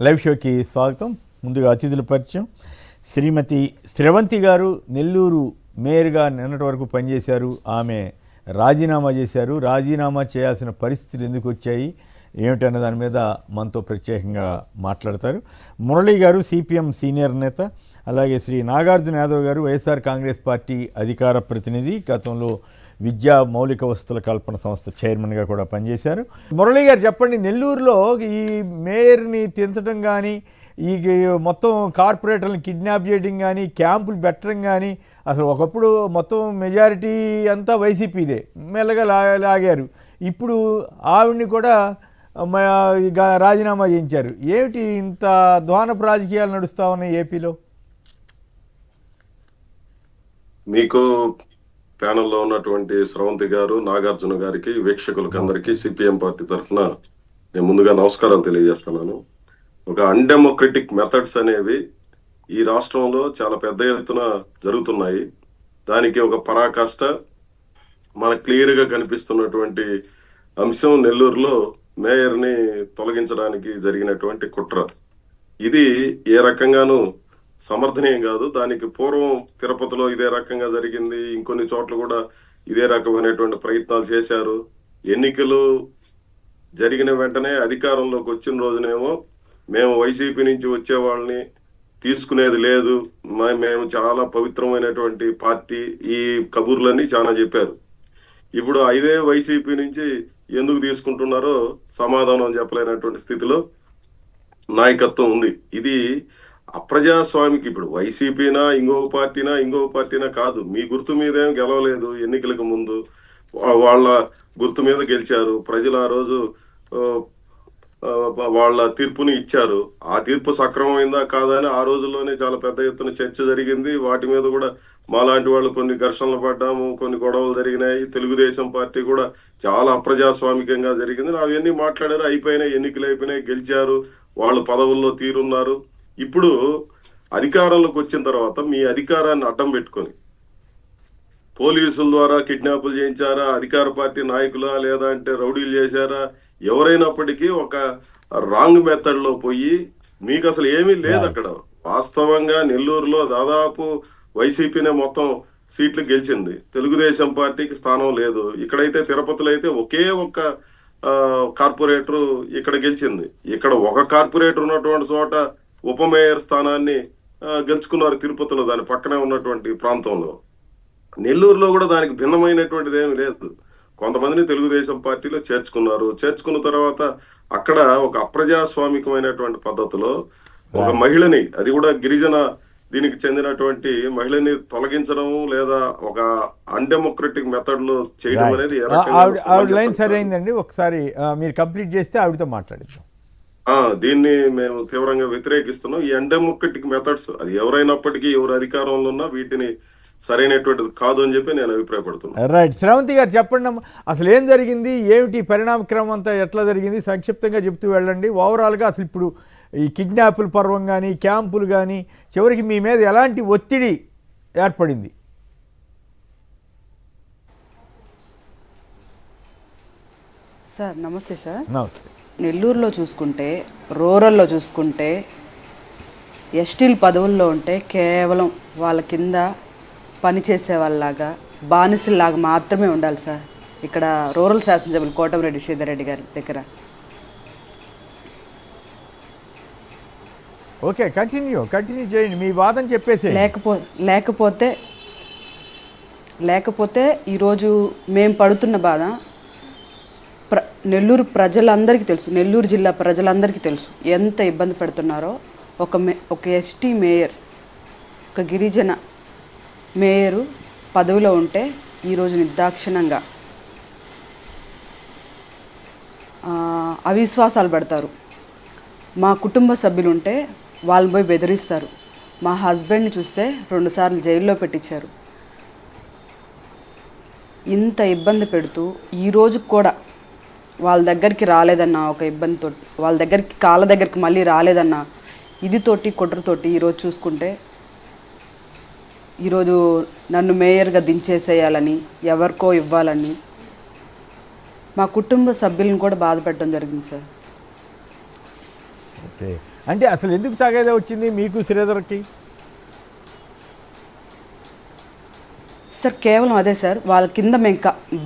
Live షోకి స్వాగతం. ముందుగా అతిథుల పరిచయం. శ్రీమతి స్రవంతి గారు నెల్లూరు మేయర్గా నిన్నటి వరకు పనిచేశారు. ఆమె రాజీనామా చేశారు. రాజీనామా చేయాల్సిన పరిస్థితులు ఎందుకు వచ్చాయి ఏమిటన్న దాని మీద మనతో ప్రత్యేకంగా మాట్లాడతారు. మురళీ గారు సిపిఎం సీనియర్ నేత, అలాగే శ్రీ నాగార్జున యాదవ్ గారు వైఎస్ఆర్ కాంగ్రెస్ పార్టీ అధికార ప్రతినిధి, గతంలో విద్యా మౌలిక వసతుల కల్పన సంస్థ చైర్మన్గా కూడా పనిచేశారు. మురళీ గారు చెప్పండి, నెల్లూరులో ఈ మేయర్ని తెంచడం కానీ, ఈ మొత్తం కార్పొరేటర్లను కిడ్నాప్ చేయడం కానీ, క్యాంపులు పెట్టడం కానీ, అసలు ఒకప్పుడు మొత్తం మెజారిటీ అంతా వైసీపీదే, మెల్లగా లాగారు. ఇప్పుడు ఆవిడ్ని కూడా రాజీనామా చేయించారు. ఏమిటి ఇంత ధ్వానపు రాజకీయాలు నడుస్తూ ఉన్నాయి ఏపీలో? మీకు ప్యానెల్లో ఉన్నటువంటి స్రవంతి గారు, నాగార్జున గారికి, వీక్షకులకి అందరికీ సిపిఎం పార్టీ తరఫున నేను ముందుగా నమస్కారాలు తెలియజేస్తున్నాను. ఒక అన్డెమోక్రటిక్ మెథడ్స్ అనేవి ఈ రాష్ట్రంలో చాలా పెద్ద ఎత్తున జరుగుతున్నాయి. దానికి ఒక పరాకాష్ట మనకు క్లియర్గా కనిపిస్తున్నటువంటి అంశం నెల్లూరులో మేయర్ని తొలగించడానికి జరిగినటువంటి కుట్ర. ఇది ఏ రకంగానూ సమర్థనీయం కాదు. దానికి పూర్వం తిరుపతిలో ఇదే రకంగా జరిగింది. ఇంకొన్ని చోట్ల కూడా ఇదే రకమైనటువంటి ప్రయత్నాలు చేశారు. ఎన్నికలు జరిగిన వెంటనే అధికారంలోకి వచ్చిన రోజునేమో మేము వైసీపీ నుంచి వచ్చే వాళ్ళని తీసుకునేది లేదు, మేము చాలా పవిత్రమైనటువంటి పార్టీ, ఈ కబుర్లన్నీ చాలా చెప్పారు. ఇప్పుడు ఇదే వైసీపీ నుంచి ఎందుకు తీసుకుంటున్నారో సమాధానం చెప్పలేనటువంటి స్థితిలో నాయకత్వం ఉంది. ఇది అప్రజాస్వామికి. ఇప్పుడు వైసీపీనా ఇంకొక పార్టీనా కాదు. మీ గుర్తు మీదేం గెలవలేదు. ఎన్నికలకు ముందు వాళ్ళ గుర్తు మీద గెలిచారు. ప్రజలు ఆ రోజు వాళ్ళ తీర్పుని ఇచ్చారు. ఆ తీర్పు సక్రమమైందా కాదని ఆ రోజుల్లోనే చాలా పెద్ద ఎత్తున చర్చ జరిగింది. వాటి మీద కూడా మాలాంటి వాళ్ళు కొన్ని ఘర్షణలు పడ్డాము, కొన్ని గొడవలు జరిగినాయి. తెలుగుదేశం పార్టీ కూడా చాలా అప్రజాస్వామికంగా జరిగింది. అవన్నీ మాట్లాడారు, అయిపోయినాయి, ఎన్నికలు అయిపోయినాయి, గెలిచారు, వాళ్ళు పదవుల్లో తీరున్నారు. ఇప్పుడు అధికారంలోకి వచ్చిన తర్వాత మీ అధికారాన్ని అడ్డం పెట్టుకొని పోలీసుల ద్వారా కిడ్నాపులు చేయించారా, అధికార పార్టీ నాయకులా, లేదా అంటే రౌడీలు చేశారా, ఎవరైనప్పటికీ ఒక రాంగ్ మెథడ్ లో పోయి మీకు అసలు ఏమీ లేదు. అక్కడ వాస్తవంగా నెల్లూరులో దాదాపు వైసీపీనే మొత్తం సీట్లు గెలిచింది. తెలుగుదేశం పార్టీకి స్థానం లేదు. ఇక్కడైతే తిరుపతిలో అయితే ఒకే ఒక్క కార్పొరేటర్ ఇక్కడ గెలిచింది. ఇక్కడ ఒక కార్పొరేటర్ ఉన్నటువంటి చోట ఉప మేయర్ స్థానాన్ని గెలుచుకున్నారు తిరుపతిలో, దాని పక్కనే ఉన్నటువంటి ప్రాంతంలో. నెల్లూరులో కూడా దానికి భిన్నమైనటువంటిది ఏమి లేదు. కొంతమందిని తెలుగుదేశం పార్టీలో చేర్చుకున్న తర్వాత అక్కడ ఒక అప్రజాస్వామికమైనటువంటి పద్ధతిలో ఒక మహిళని, అది కూడా గిరిజన దీనికి చెందినటువంటి మహిళని తొలగించడం లేదా ఒక అన్డెమోక్రటిక్ మెథడ్ లో చేయడం అనేది లైన్ సరైందండి. ఒకసారి మీరు కంప్లీట్ చేస్తే ఆవిడతో మాట్లాడచ్చు. దీన్ని మేము తీవ్రంగా వ్యతిరేకిస్తున్నాం. ఈ అన్డెమోక్రటిక్ మెథడ్స్ అది ఎవరైనప్పటికీ, ఎవరు అధికారంలో ఉన్నా వీటిని సరైనటువంటిది కాదు అని చెప్పి నేను అభిప్రాయపడుతున్నాను. రైట్. శ్రవంతి గారు చెప్పండి, అసలు ఏం జరిగింది, ఏమిటి పరిణామక్రమం అంతా ఎట్లా జరిగింది సంక్షిప్తంగా చెప్తూ వెళ్ళండి. ఓవరాల్గా అసలు ఇప్పుడు ఈ కిడ్నాపుల పర్వం కానీ, క్యాంపులు కానీ, చివరికి మీ మీద ఎలాంటి ఒత్తిడి ఏర్పడింది? సార్ నమస్తే సార్. నమస్తే. నెల్లూరులో చూసుకుంటే, రూరల్లో చూసుకుంటే, ఎస్టీల పదవుల్లో ఉంటే కేవలం వాళ్ళ కింద పనిచేసే వాళ్ళలాగా, బానిసల్లాగా మాత్రమే ఉండాలి సార్. ఇక్కడ రూరల్ శాసనసభ్యులు కోటమిరెడ్డి శ్రీధర్ రెడ్డి గారి దగ్గర. ఓకే, కంటిన్యూ చేయండి, మీ వాదన చెప్పేసి. లేకపోతే ఈరోజు మేము పడుతున్న బాధ నెల్లూరు ప్రజలందరికీ తెలుసు, నెల్లూరు జిల్లా ప్రజలందరికీ తెలుసు ఎంత ఇబ్బంది పెడుతున్నారో. ఒక ఎస్టీ మేయర్, ఒక గిరిజన మేయరు పదవిలో ఉంటే ఈరోజు నిర్దాక్షిణంగా అవిశ్వాసాలు పెడతారు. మా కుటుంబ సభ్యులు ఉంటే వాళ్ళని పోయి బెదిరిస్తారు. మా హస్బెండ్ని చూస్తే 2 సార్లు జైల్లో పెట్టించారు. ఇంత ఇబ్బంది పెడుతూ ఈరోజు కూడా వాళ్ళ దగ్గరికి రాలేదన్న ఒక ఇబ్బందితో, వాళ్ళ దగ్గరికి కాళ్ళ దగ్గరికి మళ్ళీ రాలేదన్న ఇదితోటి కుట్రతోటి ఈరోజు చూసుకుంటే ఈరోజు నన్ను మేయర్గా దించేసేయాలని, ఎవరికో ఇవ్వాలని మా కుటుంబ సభ్యులను కూడా బాధ పెట్టడం జరిగింది సార్. ఓకే. అంటే అసలు ఎందుకు తగాదా వచ్చింది మీకు శ్రీధర్కి? సార్ కేవలం అదే సార్, వాళ్ళ కింద మేము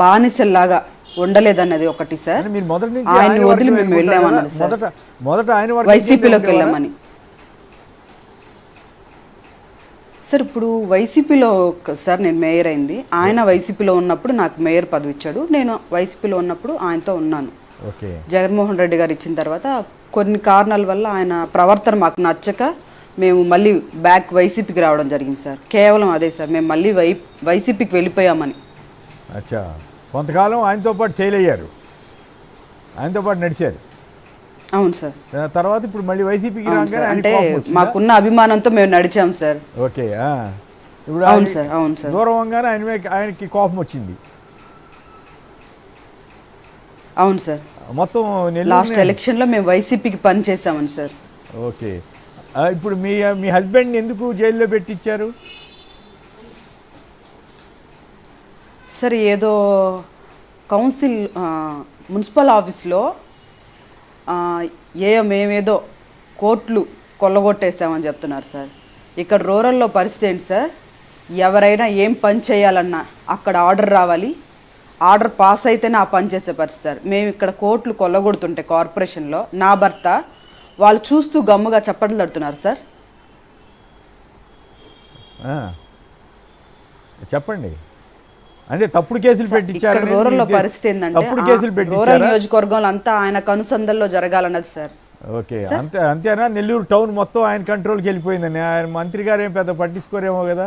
బానిసల్లాగా ఉండలేదన్నది ఒకటి సార్. అంటే మీరు మొదటి నుంచి ఆయన ఆయన వదిలి వరకే మేము వెళ్ళుకుంటారు వెళ్ళామన్నది కదా? సార్. మొదట ఆయన వరకు వైసీపీలోకి వెళ్ళామని సార్. ఇప్పుడు వైసీపీలో సార్ నేను మేయర్ అయింది, ఆయన వైసీపీలో ఉన్నప్పుడు నాకు మేయర్ పదవి ఇచ్చాడు, నేను వైసీపీలో ఉన్నప్పుడు ఆయనతో ఉన్నాను. ఓకే. జగన్మోహన్ రెడ్డి గారు ఇచ్చిన తర్వాత కొన్ని కారణాల వల్ల ఆయన ప్రవర్తన మాకు నచ్చక మేము మళ్ళీ బ్యాక్ వైసీపీకి రావడం జరిగింది సార్. కేవలం అదే సార్, మేము మళ్ళీ వైసీపీకి వెళ్ళిపోయామని. అచ్చా, కొంతకాలం ఆయనతో పాటు ఫెయిల్ అయ్యారు, ఆయనతో పాటు నడిచారు. అవును సార్. తర్వాత ఇప్పుడు మళ్ళీ వైసీపీకి అవును రాగానే సార్, ఆయనకి అంటే కోపం వచ్చిందా? మాకున్న అభిమానంతో మేము నడిచాం సార్. ఓకే. ఇప్పుడు అవును సార్, అవును సార్. దూరం అవగానే ఆయనకి కోపం వచ్చింది. అవును సార్. మొత్తం లాస్ట్ ఎలక్షన్లో మేము వైసీపీకి పని చేసామని సార్. ఓకే. ఇప్పుడు మీ హస్బెండ్ని ఎందుకు జైల్లో పెట్టించారు? సార్ ఏదో కౌన్సిల్ మున్సిపల్ ఆఫీస్లో మేమేదో కోట్లు కొల్లగొట్టేసామని చెప్తున్నారు సార్. ఇక్కడ రూరల్లో పరిస్థితి ఏంటి సార్, ఎవరైనా ఏం పని చేయాలన్నా అక్కడ ఆర్డర్ రావాలి, ఆర్డర్ పాస్ అయితేనే ఆ పని చేసే పరిస్థితి సార్. మేము ఇక్కడ కోట్లు కొల్లగొడుతుంటే కార్పొరేషన్లో నా భర్త వాళ్ళు చూస్తూ గమ్ముగా చప్పట్లు తడుతున్నారు సార్. చెప్పండి. అంటే తప్పుడు కేసులు పెట్టించారు. ఇక్కడ రూరల్లో పరిస్థితి ఏంటంటే తప్పుడు కేసులు రూరల్ పెట్టించారు. నియోజకవర్గంలో అంతా ఆయన కనుసంధల్లో జరగాలన్నది సార్. ఓకే. అంతేనా? నెల్లూరు టౌన్ మొత్తం ఆయన కంట్రోల్కి వెళ్ళిపోయిందని ఆయన మంత్రి గారు ఏం పెద్ద పట్టించుకోరేమో కదా?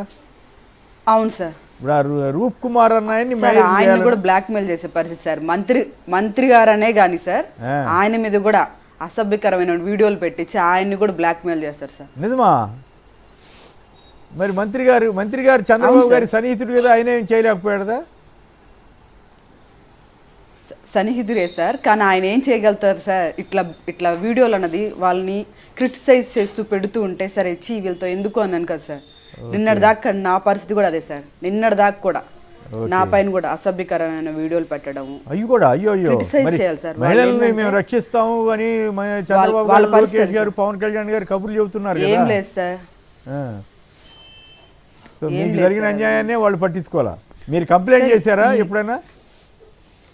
అవును సార్. ఇప్పుడు ఆ రూప్ కుమార్ అన్న ఆయన కూడా బ్లాక్ మెయిల్ చేసే పరిస్థితి సార్. మంత్రి గారనే కానీ సార్ ఆయన మీద కూడా అసభ్యకరమైన వీడియోలు పెట్టించి ఆయన్ని కూడా బ్లాక్ మెయిల్ చేస్తారు సార్. నిజమా? మరి మంత్రి గారు చంద్రబాబు గారి సన్నిహితుడు కదా, ఆయన ఏం చేయలేకపోయాడుదా? సన్నిహితుడే సార్, కానీ ఆయన ఏం చేయగలుగుతారు సార్? ఇట్లా వీడియోలు అన్నది వాళ్ళని క్రిటిసైజ్ చేస్తూ పెడుతూ ఉంటే సరే ఇచ్చి వీళ్ళతో ఎందుకు అన్నాను కదా సార్. నిన్నటి దాకా నా పరిస్థితి కూడా అదే సార్. నిన్నటి దాకా కూడా నా పైన కూడా అసభ్యకరమైన వీడియోలు పెట్టడం. అయ్యో క్రిటిసైజ్ చేయాలి సార్. మహిళల్ని మేము రక్షిస్తాము అని చంద్రబాబు గారు, లోకేష్ గారు, పవన్ కళ్యాణ్ గారు కబుర్లు చెబుతున్నారు కదా. ఏం లేదు సార్. మీకు జరిగిన అన్యాయాన్ని వాళ్ళు పట్టించుకోవాలా? మీరు కంప్లైంట్ చేశారా ఎప్పుడైనా?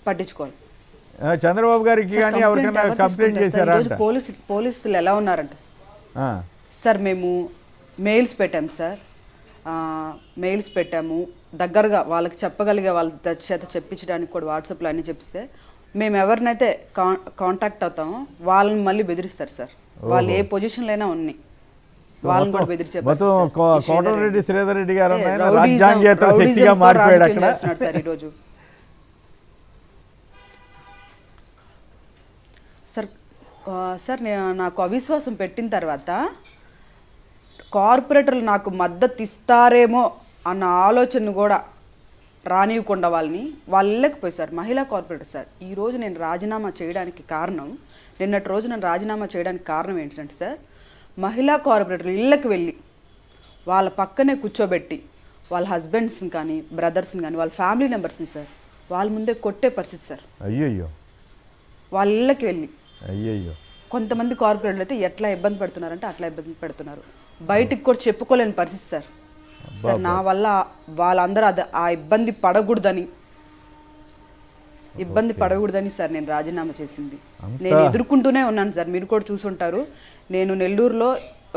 పట్టించుకోవాలి. చంద్రబాబు గారికి కానీ ఎవరికైనా కంప్లైంట్ చేశారా? పోలీసులు ఎలా ఉన్నారంట సార్, మేము మెయిల్స్ పెట్టాము సార్, మెయిల్స్ పెట్టాము. దగ్గరగా వాళ్ళకి చెప్పగలిగే వాళ్ళ చేత చెప్పించడానికి కూడా వాట్సాప్లో అన్నీ చెప్పిస్తే మేము ఎవరినైతే కాంటాక్ట్ అవుతామో వాళ్ళని మళ్ళీ బెదిరిస్తారు సార్. వాళ్ళు ఏ పొజిషన్లో అయినా ఉన్నాయి, వాళ్ళని కూడా బెదిరించే కోటమిరెడ్డి శ్రీధర్ రెడ్డి గారు రాజ్యాంగేతర శక్తిగా మారిపోయాడు అక్కడ సార్ ఈరోజు. సార్ నాకు అవిశ్వాసం పెట్టిన తర్వాత కార్పొరేటర్లు నాకు మద్దతు ఇస్తారేమో అన్న ఆలోచన కూడా రానివ్వకుండా వాళ్ళు వెళ్ళకపోయి సార్. మహిళా కార్పొరేటర్ సార్, ఈరోజు నేను రాజీనామా చేయడానికి కారణం, నిన్నటి రోజు నేను రాజీనామా చేయడానికి కారణం ఏంటంటే సార్, మహిళా కార్పొరేటర్లు ఇళ్ళకి వెళ్ళి వాళ్ళ పక్కనే కూర్చోబెట్టి వాళ్ళ హస్బెండ్స్ని కానీ బ్రదర్స్ని కానీ వాళ్ళ ఫ్యామిలీ మెంబర్స్ని సార్ వాళ్ళ ముందే కొట్టే పరిస్థితి సార్. అయ్యయ్యో. వాళ్ళ ఇళ్ళకి వెళ్ళి అయ్యయ్యో. కొంతమంది కార్పొరేటర్లు అయితే ఎట్లా ఇబ్బంది పెడుతున్నారంటే అట్లా ఇబ్బంది పెడుతున్నారు, బయటికి కూడా చెప్పుకోలేని పరిస్థితి సార్. సార్ నా వల్ల వాళ్ళందరూ ఆ ఇబ్బంది పడకూడదని సార్ నేను రాజీనామా చేసింది. నేను ఎదుర్కొంటూనే ఉన్నాను సార్, మీరు కూడా చూసుంటారు. నేను నెల్లూరులో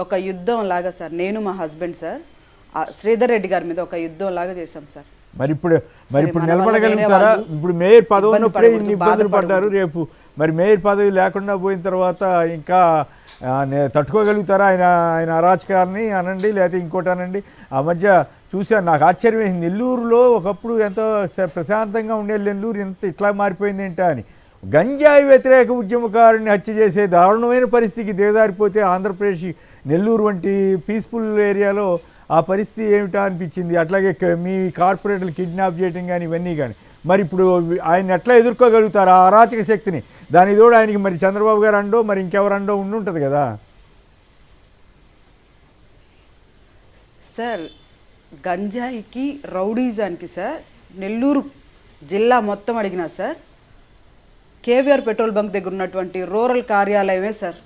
ఒక యుద్ధం లాగా సార్, నేను మా హస్బెండ్ సార్ శ్రీధర్ రెడ్డి గారి మీద ఒక యుద్ధం లాగా చేశాం సార్. మరి ఇప్పుడు నిలబడగలుగుతారా? ఇప్పుడు మేయర్ పదవి ఉన్నప్పుడే ఇన్ని ఇబ్బందులు పడ్డారు, రేపు మరి మేయర్ పదవి లేకుండా పోయిన తర్వాత ఇంకా తట్టుకోగలుగుతారా? ఆయన అరాచకాన్ని అనండి, లేకపోతే ఇంకోటి అనండి. ఆ మధ్య చూశాను, నాకు ఆశ్చర్యం వేసింది. నెల్లూరులో ఒకప్పుడు ఎంతో ప్రశాంతంగా ఉండే నెల్లూరు ఎంత ఇట్లా మారిపోయింది ఏంటా అని. గంజాయి వ్యతిరేక ఉద్యమకారుని హత్య చేసే దారుణమైన పరిస్థితికి దిగజారిపోతే ఆంధ్రప్రదేశ్ నెల్లూరు వంటి పీస్ఫుల్ ఏరియాలో ఆ పరిస్థితి ఏమిటా అనిపించింది. అట్లాగే మీ కార్పొరేటర్లు కిడ్నాప్ చేయడం కానీ ఇవన్నీ కానీ మరి ఇప్పుడు ఆయన ఎట్లా ఎదుర్కోగలుగుతారు ఆ అరాచక శక్తిని? దాని తోడు ఆయనకి మరి చంద్రబాబు గారు అండో మరి ఇంకెవరండో ఉండుంటుంది కదా సార్. గంజాయికి రౌడీజానికి సార్ నెల్లూరు జిల్లా మొత్తం అడిగినా సార్ కేవీఆర్ పెట్రోల్ బంక్ దగ్గర ఉన్నటువంటి రూరల్ కార్యాలయమే సార్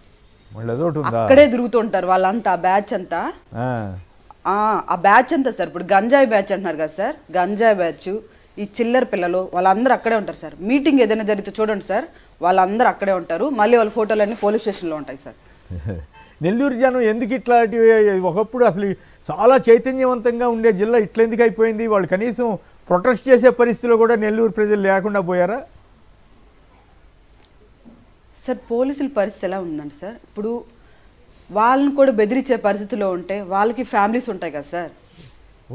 మళ్ళీ అదొకటి ఉందా? అక్కడే తిరుగుతుంటారు వాళ్ళంతా, ఆ బ్యాచ్ అంతా. ఆ బ్యాచ్ అంతా సార్, ఇప్పుడు గంజాయి బ్యాచ్ అంటున్నారు కదా సార్, గంజాయి బ్యాచ్, ఈ చిల్లర పిల్లలు వాళ్ళందరూ అక్కడే ఉంటారు సార్. మీటింగ్ ఏదైనా జరిగితే చూడండి సార్, వాళ్ళందరూ అక్కడే ఉంటారు. మళ్ళీ వాళ్ళ ఫోటోలన్నీ పోలీస్ స్టేషన్లో ఉంటాయి సార్. నెల్లూరు జనం ఎందుకు ఇట్లాంటివి, ఒకప్పుడు అసలు చాలా చైతన్యవంతంగా ఉండే జిల్లా ఇట్లా ఎందుకు అయిపోయింది? వాళ్ళు కనీసం ప్రొటెస్ట్ చేసే పరిస్థితిలో కూడా నెల్లూరు ప్రజలు లేకుండా పోయారా సార్? పోలీసుల పరిస్థితి ఎలా ఉందండి సార్, ఇప్పుడు వాళ్ళని కూడా బెదిరించే పరిస్థితిలో ఉంటే వాళ్ళకి ఫ్యామిలీస్ ఉంటాయి కదా సార్.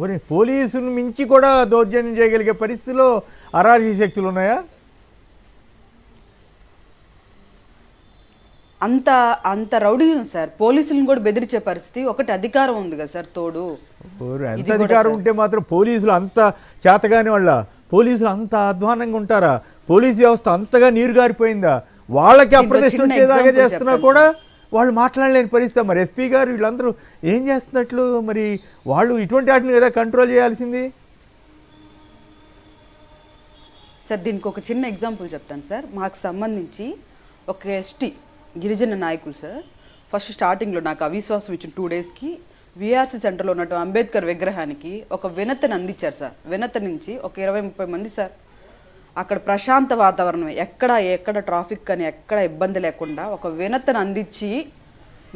ఓరే, పోలీసును మించి కూడా దౌర్జన్యం చేయగలిగే పరిస్థితిలో అరాజక శక్తులు ఉన్నాయా? అంత అంత రౌడీ ఉంది సార్, పోలీసులను కూడా బెదిరించే పరిస్థితి. ఒకటి అధికారం ఉంది కదా సార్ తోడు. ఎంత అధికారం ఉంటే మాత్రం పోలీసులు అంత చేతగాని వాళ్ళ, పోలీసులు అంత అధ్వానంగా ఉంటారా? పోలీసు వ్యవస్థ అంతగా నీరు గారిపోయిందా? వాళ్ళకి అప్రదిష్ట వచ్చేదాకా చేస్తున్నా కూడా వాళ్ళు మాట్లాడలేని పరిస్థితి. మరి ఎస్పీ గారు వీళ్ళందరూ ఏం చేస్తున్నట్లు? మరి వాళ్ళు ఇటువంటి వాటిని కదా కంట్రోల్ చేయాల్సింది సార్. దీనికి ఒక చిన్న ఎగ్జాంపుల్ చెప్తాను సార్. మాకు సంబంధించి ఒక ఎస్టీ గిరిజన నాయకులు సార్, ఫస్ట్ స్టార్టింగ్లో నాకు అవిశ్వాసం ఇచ్చిన 2 డేస్కి విఆర్సీ సెంటర్లో ఉన్నట్టు అంబేద్కర్ విగ్రహానికి ఒక వినతిని అందించారు సార్. వినతి నుంచి ఒక 20-30 మంది సార్. అక్కడ ప్రశాంత వాతావరణం, ఎక్కడ ట్రాఫిక్ అని ఎక్కడ ఇబ్బంది లేకుండా ఒక వినతిని అందించి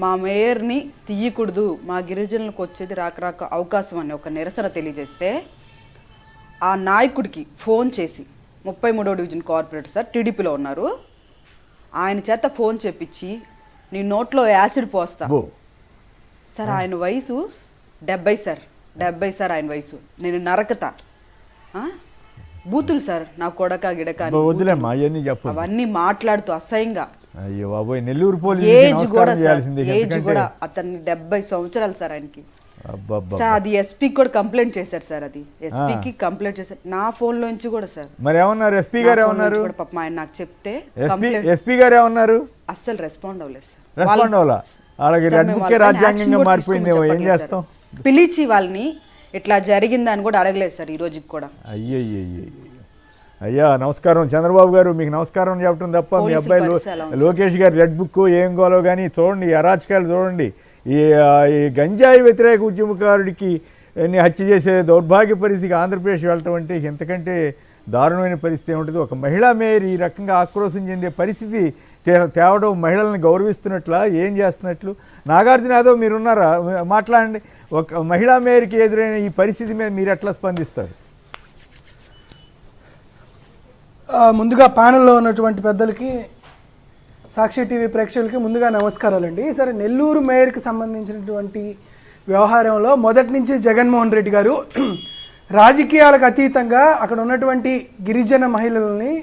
మా మేయర్ని తీయకూడదు, మా గిరిజనులకు వచ్చేది రాక అవకాశం అని ఒక నిరసన తెలియజేస్తే, ఆ నాయకుడికి ఫోన్ చేసి 33వ డివిజన్ కార్పొరేటర్ సార్, టీడీపీలో ఉన్నారు, ఆయన చేత ఫోన్ చెప్పించి నీ నోట్లో యాసిడ్ పోస్తా సార్. ఆయన వయసు 70 సార్, 70 సార్ ఆయన వయసు. నేను నరకతా బూతులు సార్, నా కొడక గిడక అవన్నీ మాట్లాడుతూ అసహ్యంగా. అయ్యో బాబోయ్, నెల్లూరు పోలీసు ఏజ్ కూడా అతన్ని 70 సంవత్సరాలు సార్ ఆయనకి. సార్ అది ఎస్పీకి కూడా కంప్లైంట్ చేశారు సార్, అది ఎస్పీకి కంప్లైంట్ చేశారు నా ఫోన్ లోంచి కూడా సార్. మరి ఏమన్నారు ఎస్పీ గారు? ఏమన్నారు పాపం ఆయన నాకు చెప్తే ఎస్పీ గారు ఏమన్నారు? అస్సలు రెస్పాండ్ అవ్వలేదు సార్. రెస్పాండ్ అవ్వాలా? అలాగే రెడ్ బుక్ రాజ్యాంగంగా మారిపోయిందేమో, ఏం చేస్తాం? పిలిచి వాళ్ళని ఇట్లా జరిగిందని కూడా అడగలేదు సార్ ఈ రోజుకి కూడా. అయ్యా నమస్కారం చంద్రబాబు గారు, మీకు నమస్కారం చెప్పడం తప్ప మీ అబ్బాయి లోకేష్ గారు రెడ్ బుక్ ఏం గోలో కానీ చూడండి, ఈ అరాచకాలు చూడండి. ఈ గంజాయి వ్యతిరేక ఉద్యమకారుడికి హత్య చేసే దౌర్భాగ్య పరిస్థితికి ఆంధ్రప్రదేశ్ వెళ్ళటం అంటే ఎంతకంటే దారుణమైన పరిస్థితి ఏముంటుంది? ఒక మహిళా మేయర్ ఈ రకంగా ఆక్రోశం చెందే పరిస్థితి తేవడం మహిళలను గౌరవిస్తున్నట్లా, ఏం చేస్తున్నట్లు? నాగార్జున యాదవ్ మీరున్నారా, మాట్లాడండి. ఒక మహిళా మేయర్కి ఎదురైన ఈ పరిస్థితి మీద మీరు ఎట్లా స్పందిస్తారు? ముందుగా ప్యానెల్లో ఉన్నటువంటి పెద్దలకి, సాక్షి టీవీ ప్రేక్షకులకి ముందుగా నమస్కారాలండి. సరే, నెల్లూరు మేయర్కి సంబంధించినటువంటి వ్యవహారంలో మొదటి నుంచి జగన్మోహన్ రెడ్డి గారు రాజకీయాలకు అతీతంగా అక్కడ ఉన్నటువంటి గిరిజన మహిళల్ని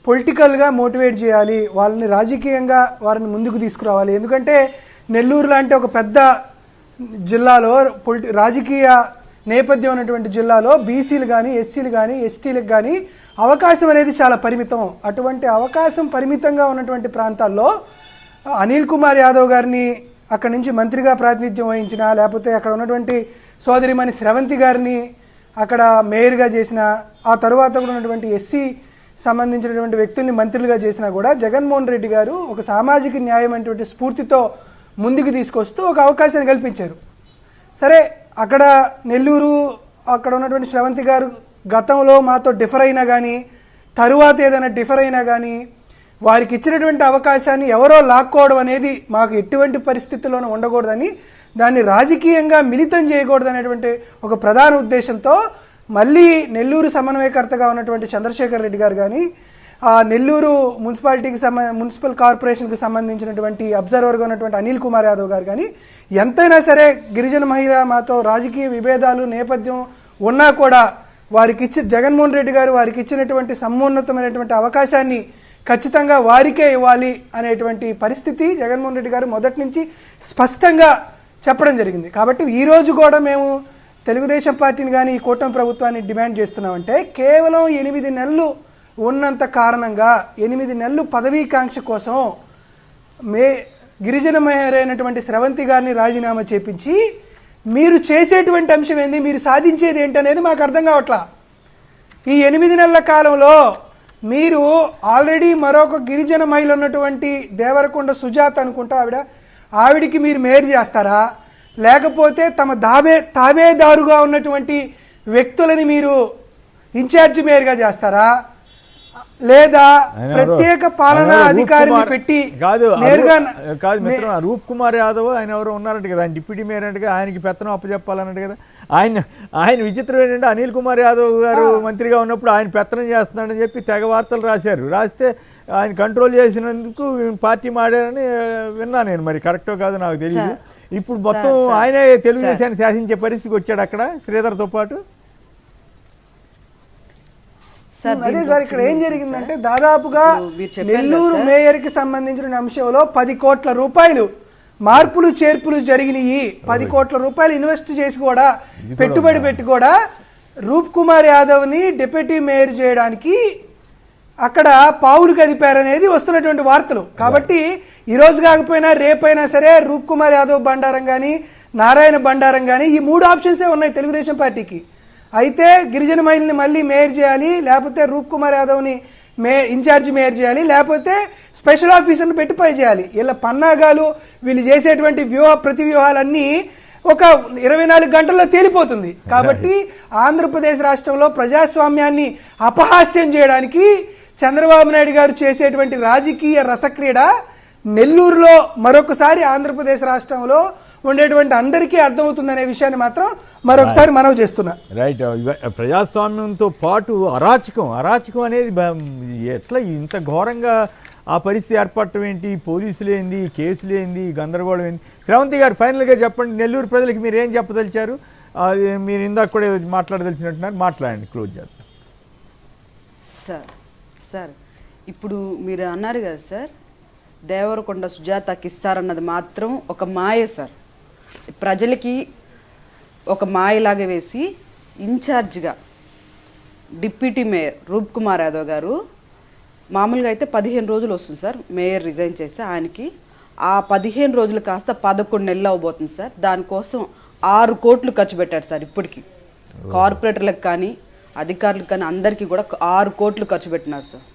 పొలిటికల్గా మోటివేట్ చేయాలి, వాళ్ళని రాజకీయంగా వారిని ముందుకు తీసుకురావాలి. ఎందుకంటే నెల్లూరు లాంటి ఒక పెద్ద జిల్లాలో రాజకీయ నేపథ్యం ఉన్నటువంటి జిల్లాలో బీసీలు కానీ, ఎస్సీలు కానీ, ఎస్టీలకు కానీ అవకాశం అనేది చాలా పరిమితం. అటువంటి అవకాశం పరిమితంగా ఉన్నటువంటి ప్రాంతాల్లో అనిల్ కుమార్ యాదవ్ గారిని అక్కడి నుంచి మంత్రిగా ప్రాతినిధ్యం వహించిన, లేకపోతే అక్కడ ఉన్నటువంటి సోదరిమణి స్రవంతి గారిని అక్కడ మేయర్గా చేసిన, ఆ తరువాత కూడా ఉన్నటువంటి ఎస్సీ సంబంధించినటువంటి వ్యక్తుల్ని మంత్రులుగా చేసినా కూడా జగన్మోహన్ రెడ్డి గారు ఒక సామాజిక న్యాయం అనేటువంటి స్ఫూర్తితో ముందుకు తీసుకొస్తూ ఒక అవకాశాన్ని కల్పించారు. సరే, అక్కడ నెల్లూరు అక్కడ ఉన్నటువంటి స్రవంతి గారు గతంలో మాతో డిఫర్ అయినా కానీ, తరువాత ఏదైనా డిఫర్ అయినా కానీ, వారికి ఇచ్చినటువంటి అవకాశాన్ని ఎవరో లాక్కోవడం అనేది మాకు ఎటువంటి పరిస్థితుల్లోనూ ఉండకూడదని, దాన్ని రాజకీయంగా మిళితం చేయకూడదు అనేటువంటి ఒక ప్రధాన ఉద్దేశంతో మళ్ళీ నెల్లూరు సమన్వయకర్తగా ఉన్నటువంటి చంద్రశేఖర్ రెడ్డి గారు కానీ, ఆ నెల్లూరు మున్సిపల్ కార్పొరేషన్కి సంబంధించినటువంటి అబ్జర్వర్గా ఉన్నటువంటి అనిల్ కుమార్ యాదవ్ గారు కానీ, ఎంతైనా సరే గిరిజన మహిళ మాతో రాజకీయ విభేదాలు నేపథ్యం ఉన్నా కూడా జగన్మోహన్ రెడ్డి గారు వారికి ఇచ్చినటువంటి సమున్నతమైనటువంటి అవకాశాన్ని ఖచ్చితంగా వారికే ఇవ్వాలి అనేటువంటి పరిస్థితి జగన్మోహన్ రెడ్డి గారు మొదటి నుంచి స్పష్టంగా చెప్పడం జరిగింది. కాబట్టి ఈరోజు కూడా మేము తెలుగుదేశం పార్టీని కానీ, ఈ కూటమి ప్రభుత్వాన్ని డిమాండ్ చేస్తున్నామంటే, కేవలం 8 నెలలు ఉన్నంత కారణంగా 8 నెలలు పదవీకాంక్ష కోసం గిరిజన మేయర్ అయినటువంటి స్రవంతి గారిని రాజీనామా చేపించి మీరు చేసేటువంటి అంశం ఏంది, మీరు సాధించేది ఏంటనేది మాకు అర్థం కావట్లా. ఈ 8 నెలల కాలంలో మీరు ఆల్రెడీ మరొక గిరిజన మహిళ ఉన్నటువంటి దేవరకొండ సుజాత అనుకుంటా ఆవిడికి మీరు మేయర్ చేస్తారా, లేకపోతే తమ తాబేదారుగా ఉన్నటువంటి వ్యక్తులని మీరు ఇన్ఛార్జి మేయర్గా చేస్తారా, లేదా ప్రత్యేక పాలనా అధికారిని పెట్టి నేరుగా కాదు మిత్రం రూప్ కుమార్ యాదవ్ ఆయన ఎవరో ఉన్నారంట కదా, ఆయన డిప్యూటీ మేయర్ అంటే ఆయనకి పెత్తనం అప్పచెప్పాలన్నట్టు కదా. ఆయన విచిత్రం ఏంటంటే అనిల్ కుమార్ యాదవ్ గారు మంత్రిగా ఉన్నప్పుడు ఆయన పెత్తనం చేస్తున్నాడని చెప్పి తెగ వార్తలు రాస్తే ఆయన కంట్రోల్ చేసినందుకు పార్టీ మాడారని విన్నా నేను. మరి కరెక్టో కాదో నాకు తెలియదు. ఇప్పుడు మొత్తం ఆయనే తెలుగుదేశాన్ని శాసించే పరిస్థితికి వచ్చాడు అక్కడ శ్రీధర్తో పాటు. అదే సార్ ఇక్కడ ఏం జరిగిందంటే దాదాపుగా నెల్లూరు మేయర్ కి సంబంధించిన అంశంలో 10 కోట్ల రూపాయలు మార్పులు చేర్పులు జరిగినాయి. 10 కోట్ల రూపాయలు ఇన్వెస్ట్ చేసి కూడా పెట్టుబడి పెట్టి కూడా రూప్ కుమార్ యాదవ్ ని డిప్యూటీ మేయర్ చేయడానికి అక్కడ పావులు కదిపారనేది వస్తున్నటువంటి వార్తలు. కాబట్టి ఈ రోజు కాకపోయినా రేపైనా సరే రూప్ కుమార్ యాదవ్ బండారం కానీ నారాయణ బండారం కానీ ఈ 3 ఆప్షన్సే ఉన్నాయి తెలుగుదేశం పార్టీకి. అయితే గిరిజన మహిళని మళ్ళీ మేయర్ చేయాలి, లేకపోతే రూప్ కుమార్ యాదవ్ని ఇన్ఛార్జి మేయర్ చేయాలి, లేకపోతే స్పెషల్ ఆఫీసర్ని పెట్టి పై చేయాలి. వీళ్ళ పన్నాగాలు వీళ్ళు చేసేటువంటి ప్రతి వ్యూహాలన్నీ ఒక 24 గంటల్లో తేలిపోతుంది. కాబట్టి ఆంధ్రప్రదేశ్ రాష్ట్రంలో ప్రజాస్వామ్యాన్ని అపహాస్యం చేయడానికి చంద్రబాబు నాయుడు గారు చేసేటువంటి రాజకీయ రసక్రీడ నెల్లూరులో మరొకసారి ఆంధ్రప్రదేశ్ రాష్ట్రంలో ఉండేటువంటి అందరికీ అర్థమవుతుందనే విషయాన్ని మాత్రం మరొకసారి మనవి చేస్తున్నా. రైట్. ప్రజాస్వామ్యంతో పాటు అరాచకం అనేది ఎట్లా ఇంత ఘోరంగా ఆ పరిస్థితి ఏర్పడటం ఏంటి? పోలీసులు ఏంది, కేసులు ఏంది, గందరగోళం ఏంది? శ్రవంతి గారు ఫైనల్గా చెప్పండి, నెల్లూరు ప్రజలకి మీరు ఏం చెప్పదలిచారు? అది మీరు ఇందాక కూడా మాట్లాడదలిచినట్టున్నారు, మాట్లాడండి, క్లోజ్ చేద్దాం. సార్ ఇప్పుడు మీరు అన్నారు కదా సార్, దేవరకొండ సుజాతకి ఇస్తారన్నది మాత్రం ఒక మాయ సార్. ప్రజలకి ఒక మాయలాగా వేసి ఇన్ఛార్జ్గా డిప్యూటీ మేయర్ రూప్ కుమార్ యాదవ్ గారు మామూలుగా అయితే 15 రోజులు వస్తుంది సార్ మేయర్ రిజైన్ చేస్తే ఆయనకి. ఆ 15 రోజులు కాస్త 11 నెలలు అవబోతుంది సార్. దానికోసం 6 కోట్లు ఖర్చు పెట్టారు సార్. ఇప్పటికి కార్పొరేటర్లకు కానీ అధికారులకు కానీ అందరికీ కూడా 6 కోట్లు ఖర్చు పెట్టినారు సార్.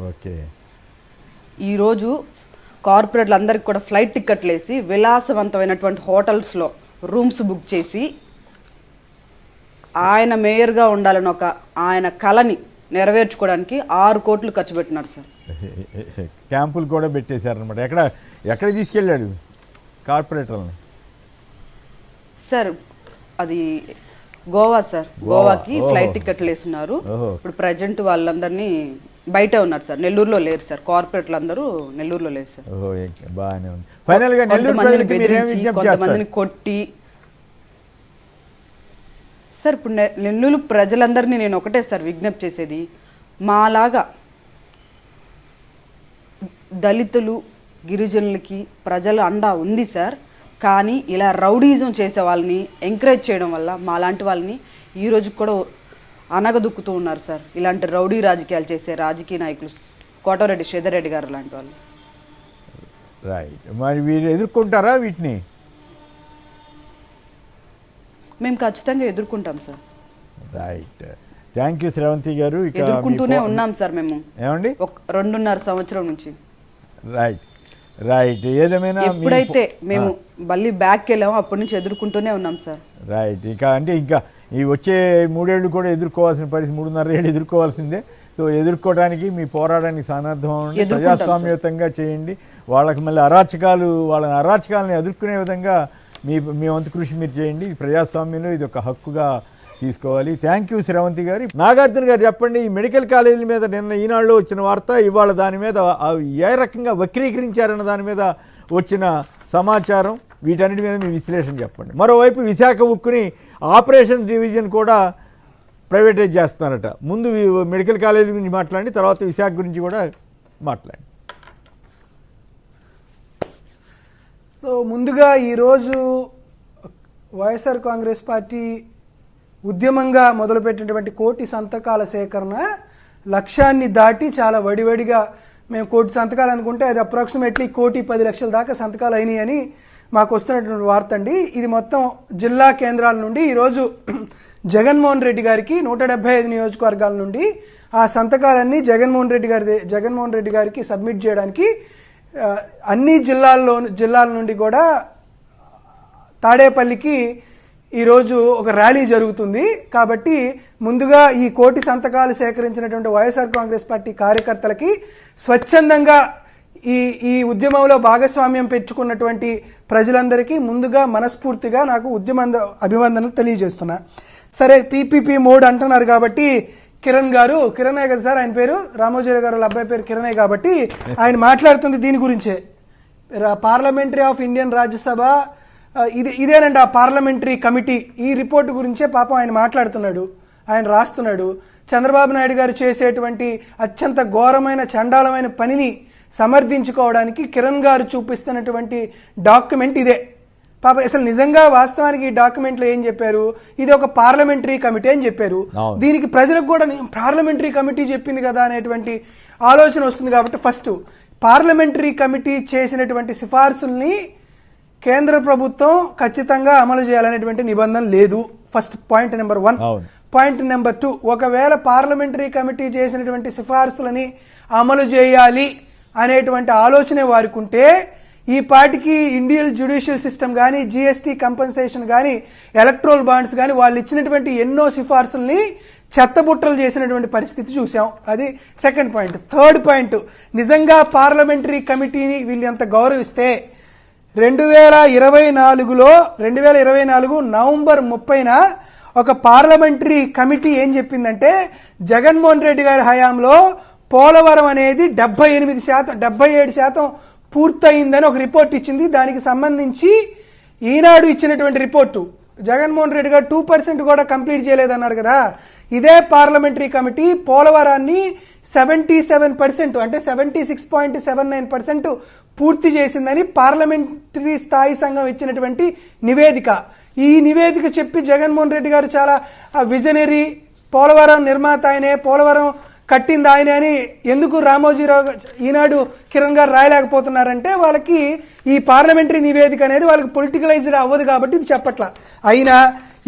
ఓకే. ఈరోజు కార్పొరేట్లు అందరికి కూడా ఫ్లైట్ టిక్కెట్లు వేసి విలాసవంతమైనటువంటి హోటల్స్లో రూమ్స్ బుక్ చేసి ఆయన మేయర్గా ఉండాలని ఆయన కళని నెరవేర్చుకోవడానికి 6 కోట్లు ఖర్చు పెట్టినారు సార్. క్యాంపులు కూడా పెట్టేశారనమాట. ఎక్కడ తీసుకెళ్ళాడు కార్పొరేటర్ని? సార్ అది గోవా సార్. గోవాకి ఫ్లైట్ టికెట్లు వేస్తున్నారు. ఇప్పుడు ప్రజెంట్ వాళ్ళందరినీ బయట ఉన్నారు సార్, నెల్లూరులో లేరు సార్. కార్పొరేట్లు అందరూ నెల్లూరులో లేరు సార్. బాగానే ఉంది. ఫైనల్గా కొంతమందిని కొట్టి సార్ ఇప్పుడు నెల్లూరు ప్రజలందరినీ నేను ఒకటే సార్ విజ్ఞప్తి చేసేది, మాలాగా దళితులు గిరిజనులకి ప్రజల అండా ఉంది సార్. కానీ ఇలా రౌడీజం చేసే వాళ్ళని ఎంకరేజ్ చేయడం వల్ల మాలాంటి వాళ్ళని ఈరోజు కూడా అనగదుక్కుతూ ఉన్నారు సార్. ఇలాంటి రౌడీ రాజకీయాలు చేసే రాజకీయ నాయకులు కోటరెడ్డి శ్రీధర్రెడ్డి గారు లాంటి వాళ్ళు. రైట్. మరి మీరు ఎదుర్కొంటారా వీటిని? మేము ఖచ్చితంగా ఎదుర్కొంటాం sir. Right. Thank you Sravanthi garu. ఎదుర్కొంటూనే ఉన్నాం సార్ మేము. ఏమండి? 2.5 సంవత్సరం నుంచి. రైట్. ఏదేమైనా ఎప్పుడైతే మేము మళ్ళీ బ్యాక్కి వెళ్ళామో అప్పటి నుంచి ఎదుర్కొంటూనే ఉన్నాం సార్. రైట్. ఇంకా ఈ వచ్చే 3 ఏళ్ళు కూడా ఎదుర్కోవాల్సిన పరిస్థితి, 3.5 ఏళ్ళు ఎదుర్కోవాల్సిందే. సో ఎదుర్కోవడానికి మీ పోరాటానికి సన్నద్ధం అవ్వండి, ప్రజాస్వామ్యయుతంగా చేయండి. వాళ్ళకి మళ్ళీ వాళ్ళని అరాచకాలను ఎదుర్కొనే విధంగా మీ వంతు కృషి మీరు చేయండి. ప్రజాస్వామ్యంలో ఇది ఒక హక్కుగా తీసుకోవాలి. థ్యాంక్ యూ శ్రవంతి గారు. నాగార్జున గారు చెప్పండి, ఈ మెడికల్ కాలేజీల మీద నిన్న ఈనాడులో వచ్చిన వార్త, ఇవాళ దాని మీద ఏ రకంగా వక్రీకరించారన్న దాని మీద వచ్చిన సమాచారం, వీటన్నిటి మీద మీ విశ్లేషణ చెప్పండి. మరోవైపు విశాఖ ఉక్కుని ఆపరేషన్ డివిజన్ కూడా ప్రైవేటైజ్ చేస్తున్నారట. ముందు మెడికల్ కాలేజీ గురించి మాట్లాడండి, తర్వాత విశాఖ గురించి కూడా మాట్లాడండి. సో ముందుగా ఈరోజు వైఎస్ఆర్ కాంగ్రెస్ పార్టీ ఉద్యమంగా మొదలుపెట్టినటువంటి 1 కోటి సంతకాల సేకరణ లక్ష్యాన్ని దాటి చాలా వడివడిగా మేము 1 కోటి సంతకాలు అనుకుంటే అది అప్రాక్సిమేట్లీ 1,10,00,000 దాకా సంతకాలు అయినాయి అని మాకు వస్తున్నటువంటి వార్త అండి. ఇది మొత్తం జిల్లా కేంద్రాల నుండి ఈరోజు జగన్మోహన్ రెడ్డి గారికి 175 నియోజకవర్గాల నుండి ఆ సంతకాలన్నీ జగన్మోహన్ రెడ్డి గారికి సబ్మిట్ చేయడానికి అన్ని జిల్లాల నుండి కూడా తాడేపల్లికి ఈరోజు ఒక ర్యాలీ జరుగుతుంది. కాబట్టి ముందుగా ఈ 1 కోటి సంతకాలు సేకరించినటువంటి వైఎస్ఆర్ కాంగ్రెస్ పార్టీ కార్యకర్తలకి, స్వచ్ఛందంగా ఈ ఉద్యమంలో భాగస్వామ్యం పెంచుకున్నటువంటి ప్రజలందరికీ ముందుగా మనస్ఫూర్తిగా నాకు అభివందనలు తెలియజేస్తున్నా. సరే, పీపీపీ మోడ్ అంటున్నారు కాబట్టి కిరణే కదా సార్ ఆయన పేరు, రామోజీరావు గారు అబ్బాయి పేరు కిరణే కాబట్టి ఆయన మాట్లాడుతుంది దీని గురించే. పార్లమెంటరీ ఆఫ్ ఇండియన్ రాజ్యసభ ఇదేనండి ఆ పార్లమెంటరీ కమిటీ. ఈ రిపోర్టు గురించే పాపం ఆయన మాట్లాడుతున్నాడు, ఆయన రాస్తున్నాడు. చంద్రబాబు నాయుడు గారు చేసేటువంటి అత్యంత ఘోరమైన చండాలమైన పనిని సమర్థించుకోవడానికి కిరణ్ గారు చూపిస్తున్నటువంటి డాక్యుమెంట్ ఇదే. పాప అసలు నిజంగా వాస్తవానికి ఈ డాక్యుమెంట్లో ఏం చెప్పారు, ఇది ఒక పార్లమెంటరీ కమిటీ అని చెప్పారు. దీనికి ప్రజలకు కూడా పార్లమెంటరీ కమిటీ చెప్పింది కదా అనేటువంటి ఆలోచన వస్తుంది. కాబట్టి ఫస్ట్ పార్లమెంటరీ కమిటీ చేసినటువంటి సిఫార్సుల్ని కేంద్ర ప్రభుత్వం ఖచ్చితంగా అమలు చేయాలనేటువంటి నిబంధన లేదు. First point number 1. Point number 2, ఒకవేళ పార్లమెంటరీ కమిటీ చేసినటువంటి సిఫార్సులని అమలు చేయాలి అనేటువంటి ఆలోచనే వారికి ఉంటే ఈ పార్టీకి ఇండియన్ జ్యుడిషియల్ సిస్టమ్ కానీ, జీఎస్టీ కంపెన్సేషన్ కానీ, ఎలక్ట్రోల్ బాండ్స్ కానీ వాళ్ళు ఇచ్చినటువంటి ఎన్నో సిఫార్సుల్ని చెత్తబుట్టలు చేసినటువంటి పరిస్థితి చూసాం. అది సెకండ్ పాయింట్. థర్డ్ పాయింట్, నిజంగా పార్లమెంటరీ కమిటీని వీళ్ళు ఎంత గౌరవిస్తే 2024 నవంబర్ 30న ఒక పార్లమెంటరీ కమిటీ ఏం చెప్పిందంటే జగన్మోహన్ రెడ్డి గారి హయాంలో పోలవరం అనేది 77% పూర్తయిందని ఒక రిపోర్ట్ ఇచ్చింది. దానికి సంబంధించి ఈనాడు ఇచ్చినటువంటి రిపోర్టు, జగన్మోహన్ రెడ్డి గారు 2% కూడా కంప్లీట్ చేయలేదన్నారు కదా. ఇదే పార్లమెంటరీ కమిటీ పోలవరాన్ని 77% అంటే 76.79% పూర్తి చేసిందని పార్లమెంటరీ స్థాయి సంఘం ఇచ్చినటువంటి నివేదిక. ఈ నివేదిక చెప్పి జగన్మోహన్ రెడ్డి గారు చాలా విజనరీ, పోలవరం నిర్మాత ఆయనే, పోలవరం కట్టింది ఆయనే అని ఎందుకు రామోజీరావు ఈనాడు కిరణ్ గారు రాయలేకపోతున్నారంటే వాళ్ళకి ఈ పార్లమెంటరీ నివేదిక అనేది వాళ్ళకి పొలిటికలైజ్డ్ అవ్వదు కాబట్టి ఇది చెప్పట్లా. అయినా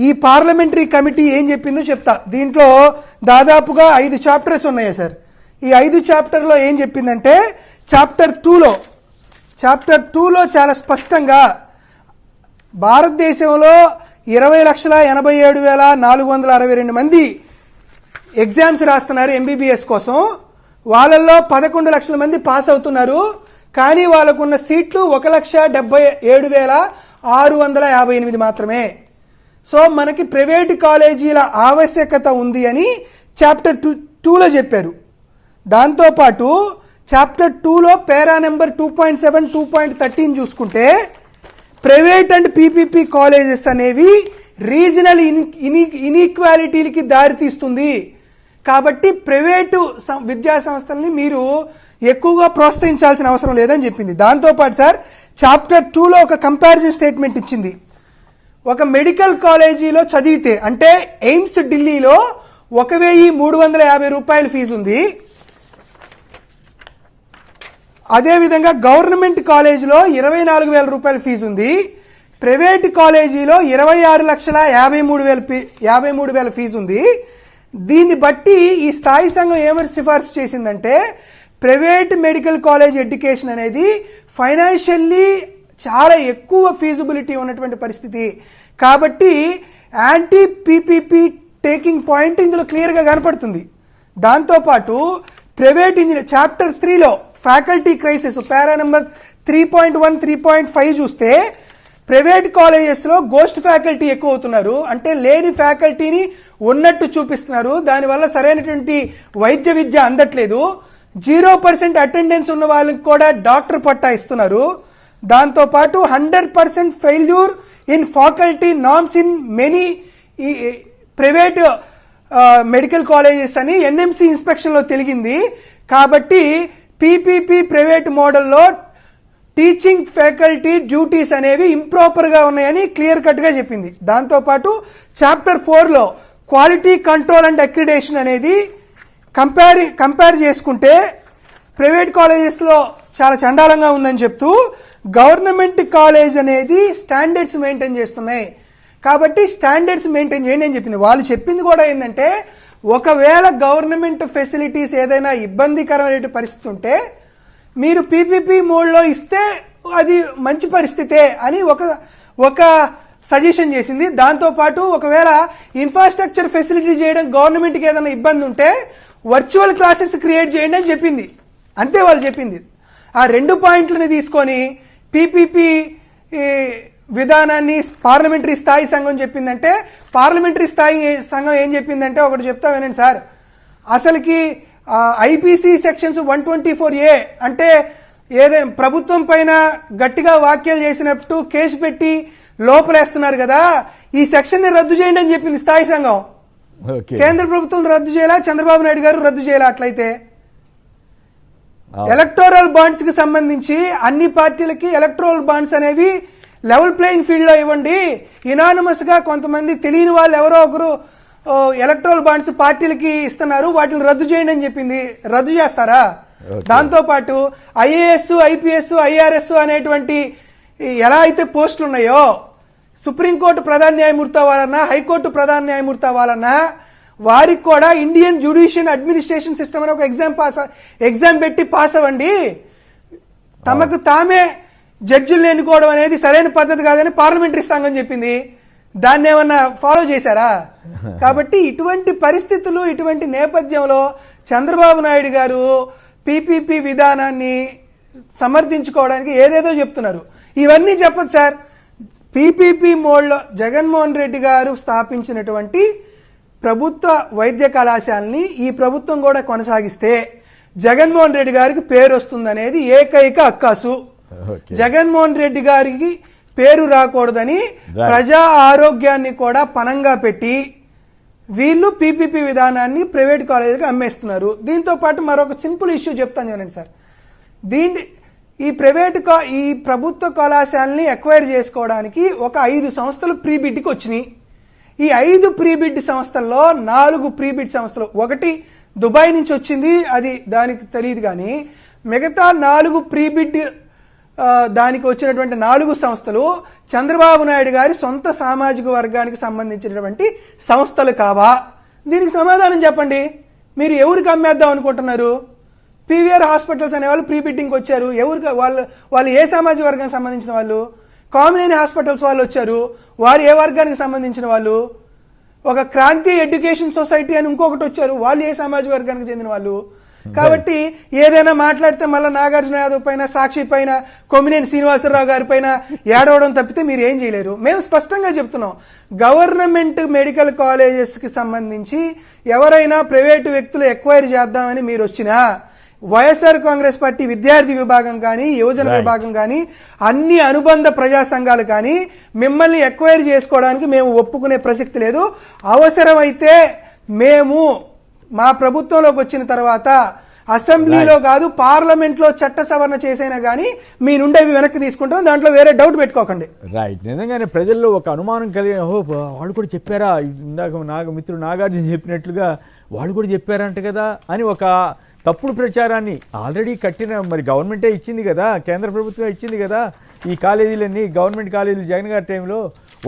ఈ పార్లమెంటరీ కమిటీ ఏం చెప్పిందో చెప్తా. దీంట్లో దాదాపుగా 5 చాప్టర్స్ ఉన్నాయి సార్. ఈ 5 చాప్టర్లో ఏం చెప్పిందంటే చాప్టర్ 2లో చాలా స్పష్టంగా భారతదేశంలో 20,87,462 మంది ఎగ్జామ్స్ రాస్తున్నారు ఎంబీబీఎస్ కోసం. వాళ్ళల్లో 11 లక్షల మంది పాస్ అవుతున్నారు. కానీ వాళ్ళకున్న సీట్లు 1,77,658 మాత్రమే. సో మనకి ప్రైవేటు కాలేజీల ఆవశ్యకత ఉంది అని చాప్టర్ 2లో చెప్పారు. దాంతోపాటు చాప్టర్ 2లో పేరా నెంబర్ 2.7, 2.13 చూసుకుంటే ప్రైవేట్ అండ్ పీపీపీ కాలేజెస్ అనేవి రీజనల్ ఇన్ఈక్వాలిటీలకి దారితీస్తుంది. కాబట్టి ప్రైవేటు విద్యా సంస్థల్ని మీరు ఎక్కువగా ప్రోత్సహించాల్సిన అవసరం లేదని చెప్పింది. దాంతోపాటు సార్ చాప్టర్ 2లో ఒక కంపారిజన్ స్టేట్మెంట్ ఇచ్చింది. ఒక మెడికల్ కాలేజీలో చదివితే అంటే ఎయిమ్స్ ఢిల్లీలో 1,350 రూపాయల ఫీజు ఉంది. అదేవిధంగా గవర్నమెంట్ కాలేజీలో 24,000 రూపాయల ఫీజు ఉంది. ప్రైవేట్ కాలేజీలో 26,53,000 ఫీజు ఉంది. దీన్ని బట్టి ఈ స్థాయి సంఘం ఏమని సిఫార్సు చేసిందంటే ప్రైవేట్ మెడికల్ కాలేజ్ ఎడ్యుకేషన్ అనేది ఫైనాన్షియల్లీ చాలా ఎక్కువ ఫీజిబిలిటీ ఉన్నటువంటి పరిస్థితి. కాబట్టి యాంటీ పీపీపీ టేకింగ్ పాయింట్ ఇందులో క్లియర్గా కనపడుతుంది. దాంతోపాటు ప్రైవేట్ ఇంజనీర్ చాప్టర్ 3లో ఫ్యాకల్టీ క్రైసిస్ పారా నెంబర్ 3.1, 3.5 చూస్తే ప్రైవేట్ కాలేజెస్లో గోస్ట్ ఫ్యాకల్టీ ఎక్కువ అవుతున్నారు. అంటే లేని ఫ్యాకల్టీని ఉన్నట్టు చూపిస్తున్నారు. దానివల్ల సరైనటువంటి వైద్య విద్య అందట్లేదు. 0% అటెండెన్స్ ఉన్న వాళ్ళకి కూడా డాక్టర్ పట్టా ఇస్తున్నారు. దాంతోపాటు 100% failure in faculty norms in many private medical colleges అని ఎన్ఎంసీ ఇన్స్పెక్షన్లో తెలిగింది. కాబట్టి పీపీపీ ప్రైవేట్ మోడల్లో టీచింగ్ ఫ్యాకల్టీ డ్యూటీస్ అనేవి ఇంప్రాపర్గా ఉన్నాయని క్లియర్ కట్గా చెప్పింది. దాంతోపాటు చాప్టర్ 4లో క్వాలిటీ కంట్రోల్ అండ్ అక్రిడేషన్ అనేది కంపేర్ చేసుకుంటే ప్రైవేట్ కాలేజెస్లో చాలా చండాలంగా ఉందని చెప్తూ గవర్నమెంట్ కాలేజ్ అనేది స్టాండర్డ్స్ మెయింటైన్ చేస్తున్నాయి. కాబట్టి స్టాండర్డ్స్ మెయింటైన్ చేయండి అని చెప్పింది. వాళ్ళు చెప్పింది కూడా ఏంటంటే ఒకవేళ గవర్నమెంట్ ఫెసిలిటీస్ ఏదైనా ఇబ్బందికరమైన పరిస్థితి ఉంటే మీరు పీపీపీ మోడ్లో ఇస్తే అది మంచి పరిస్థితే అని ఒక సజెషన్ చేసింది. దాంతోపాటు ఒకవేళ ఇన్ఫ్రాస్ట్రక్చర్ ఫెసిలిటీ చేయడం గవర్నమెంట్కి ఏదైనా ఇబ్బంది ఉంటే వర్చువల్ క్లాసెస్ క్రియేట్ చేయండి అని చెప్పింది. అంతే వాళ్ళు చెప్పింది. ఆ 2 పాయింట్లని తీసుకొని పీపీపీ విధానాన్ని పార్లమెంటరీ స్థాయి సంఘం చెప్పిందంటే, పార్లమెంటరీ స్థాయి సంఘం ఏం చెప్పిందంటే ఒకటి చెప్తా వినండి సార్. అసలుకి ఐపీసీ సెక్షన్స్ 124A అంటే ఏదైనా ప్రభుత్వం పైన గట్టిగా వ్యాఖ్యలు చేసినట్టు కేసు పెట్టి లోపలేస్తున్నారు కదా, ఈ సెక్షన్ ని రద్దు చేయండి అని చెప్పింది స్థాయి సంఘం. కేంద్ర ప్రభుత్వం రద్దు చేయాలా, చంద్రబాబు నాయుడు గారు రద్దు చేయాలా? అట్లయితే ఎలక్టోరల్ బాండ్స్ కి సంబంధించి అన్ని పార్టీలకి ఎలక్టోరల్ బాండ్స్ అనేవి లెవెల్ ప్లేయింగ్ ఫీల్డ్ లో ఇవ్వండి. ఇనానమస్ గా కొంతమంది తెలియని వాళ్ళు ఎవరో ఒకరు ఎలక్టోరల్ బాండ్స్ పార్టీలకి ఇస్తున్నారు, వాటిని రద్దు చేయండి అని చెప్పింది. రద్దు చేస్తారా? దాంతో పాటు ఐఏఎస్, ఐపీఎస్, ఐఆర్ఎస్ అనేటువంటి ఎలా అయితే పోస్టులు ఉన్నాయో, సుప్రీంకోర్టు ప్రధాన న్యాయమూర్తి అవ్వాలన్నా, హైకోర్టు ప్రధాన న్యాయమూర్తి అవ్వాలన్నా వారికి కూడా ఇండియన్ జ్యుడిషియల్ అడ్మినిస్ట్రేషన్ సిస్టమ్ అని ఒక ఎగ్జామ్ పెట్టి పాస్ అవ్వండి. తమకు తామే జడ్జిలు ఎన్నుకోవడం అనేది సరైన పద్ధతి కాదని పార్లమెంటరీ సంఘం చెప్పింది. దాన్ని ఏమన్నా ఫాలో చేశారా? కాబట్టి ఇటువంటి పరిస్థితులు, ఇటువంటి నేపథ్యంలో చంద్రబాబు నాయుడు గారు పీపీపీ విధానాన్ని సమర్థించుకోవడానికి ఏదేదో చెప్తున్నారు. ఇవన్నీ చెప్పదు సార్. పీపీపీ మోడ్లో జగన్మోహన్ రెడ్డి గారు స్థాపించినటువంటి ప్రభుత్వ వైద్య కళాశాలని ఈ ప్రభుత్వం కూడా కొనసాగిస్తే జగన్మోహన్ రెడ్డి గారికి పేరు వస్తుందనేది ఏకైక అక్కాసు. జగన్మోహన్ రెడ్డి గారికి పేరు రాకూడదని ప్రజా ఆరోగ్యాన్ని కూడా పనంగా పెట్టి వీళ్ళు పీపీపీ విధానాన్ని ప్రైవేట్ కాలేజీకి అమ్మేస్తున్నారు. దీంతో పాటు మరొక సింపుల్ ఇష్యూ చెప్తాను చూడండి సార్. ఈ ప్రభుత్వ కళాశాలని ఎక్వైర్ చేసుకోవడానికి ఒక 5 సంస్థలు ప్రీ బిడ్కి వచ్చినాయి. ఈ 5 ప్రీ బిడ్ సంస్థల్లో 4 ప్రీ బిడ్ సంస్థలు, ఒకటి దుబాయ్ నుంచి వచ్చింది, అది దానికి తెలియదు, కానీ మిగతా 4 ప్రీ బిడ్ దానికి వచ్చినటువంటి 4 సంస్థలు చంద్రబాబు నాయుడు గారి సొంత సామాజిక వర్గానికి సంబంధించినటువంటి సంస్థలు కావా? దీనికి సమాధానం చెప్పండి. మీరు ఎవరికి అమ్మేద్దాం అనుకుంటున్నారు? పీవీఆర్ హాస్పిటల్స్ అనే వాళ్ళు ప్రీ బిడ్డింగ్కి వచ్చారు. ఎవరికి? వాళ్ళు ఏ సామాజిక వర్గానికి సంబంధించిన వాళ్ళు? కామినేని హాస్పిటల్స్ వాళ్ళు వచ్చారు, వారు ఏ వర్గానికి సంబంధించిన వాళ్ళు? ఒక క్రాంతి ఎడ్యుకేషన్ సొసైటీ అని ఇంకొకటి వచ్చారు, వాళ్ళు ఏ సామాజిక వర్గానికి చెందిన వాళ్ళు? కాబట్టి ఏదైనా మాట్లాడితే మళ్ళీ నాగార్జున యాదవ్ పైన, సాక్షి పైన, కొమ్మినేని శ్రీనివాసరావు గారి పైన ఏడవడం తప్పితే మీరు ఏం చేయలేరు. మేము స్పష్టంగా చెప్తున్నాం, గవర్నమెంట్ మెడికల్ కాలేజెస్ కి సంబంధించి ఎవరైనా ప్రైవేటు వ్యక్తులు ఎక్వైర్ చేద్దామని మీరు వచ్చినా వైఎస్ఆర్ కాంగ్రెస్ పార్టీ విద్యార్థి విభాగం కానీ, యువజన విభాగం కానీ, అన్ని అనుబంధ ప్రజా సంఘాలు కానీ మిమ్మల్ని ఎక్వైర్ చేసుకోవడానికి మేము ఒప్పుకునే ప్రసక్తి లేదు. అవసరమైతే మేము మా ప్రభుత్వంలోకి వచ్చిన తర్వాత అసెంబ్లీలో కాదు పార్లమెంట్లో చట్ట సవరణ చేసైనా కానీ మీ నుండి అవి వెనక్కి తీసుకుంటాం. దాంట్లో వేరే డౌట్ పెట్టుకోకండి. రైట్. నిజంగానే ప్రజల్లో ఒక అనుమానం కలిగిన, వాళ్ళు కూడా చెప్పారా, ఇందాక మిత్రుడు నాగార్జున చెప్పినట్లుగా వాళ్ళు కూడా చెప్పారంట కదా అని ఒక తప్పుడు ప్రచారాన్ని ఆల్రెడీ కట్టిన, మరి గవర్నమెంటే ఇచ్చింది కదా, కేంద్ర ప్రభుత్వం ఇచ్చింది కదా ఈ కాలేజీలన్నీ, గవర్నమెంట్ కాలేజీలు జగన్ గారి టైంలో,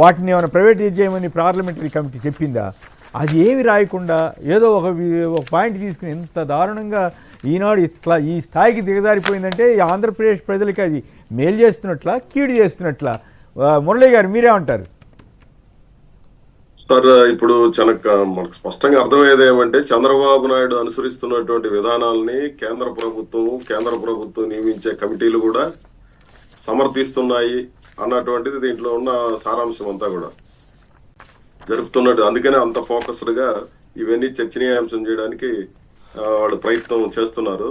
వాటిని ఏమైనా ప్రైవేటైజ్ చేయమని పార్లమెంటరీ కమిటీ చెప్పిందా? అది ఏమి రాయకుండా ఏదో ఒక పాయింట్ తీసుకుని ఎంత దారుణంగా ఈనాడు ఇట్లా ఈ స్థాయికి దిగజారిపోయిందంటే ఆంధ్రప్రదేశ్ ప్రజలకి అది మేలు చేస్తున్నట్లా, కీడు చేస్తున్నట్లా? మురళి గారు మీరేమంటారు? సార్, ఇప్పుడు మనకు స్పష్టంగా అర్థమయ్యేది ఏమంటే, చంద్రబాబు నాయుడు అనుసరిస్తున్నటువంటి విధానాలని కేంద్ర ప్రభుత్వం నియమించే కమిటీలు కూడా సమర్థిస్తున్నాయి అన్నటువంటిది దీంట్లో ఉన్న సారాంశం అంతా కూడా జరుపుతున్నట్టు. అందుకనే అంత ఫోకస్డ్గా ఇవన్నీ చర్చనీయాంశం చేయడానికి వాళ్ళు ప్రయత్నం చేస్తున్నారు.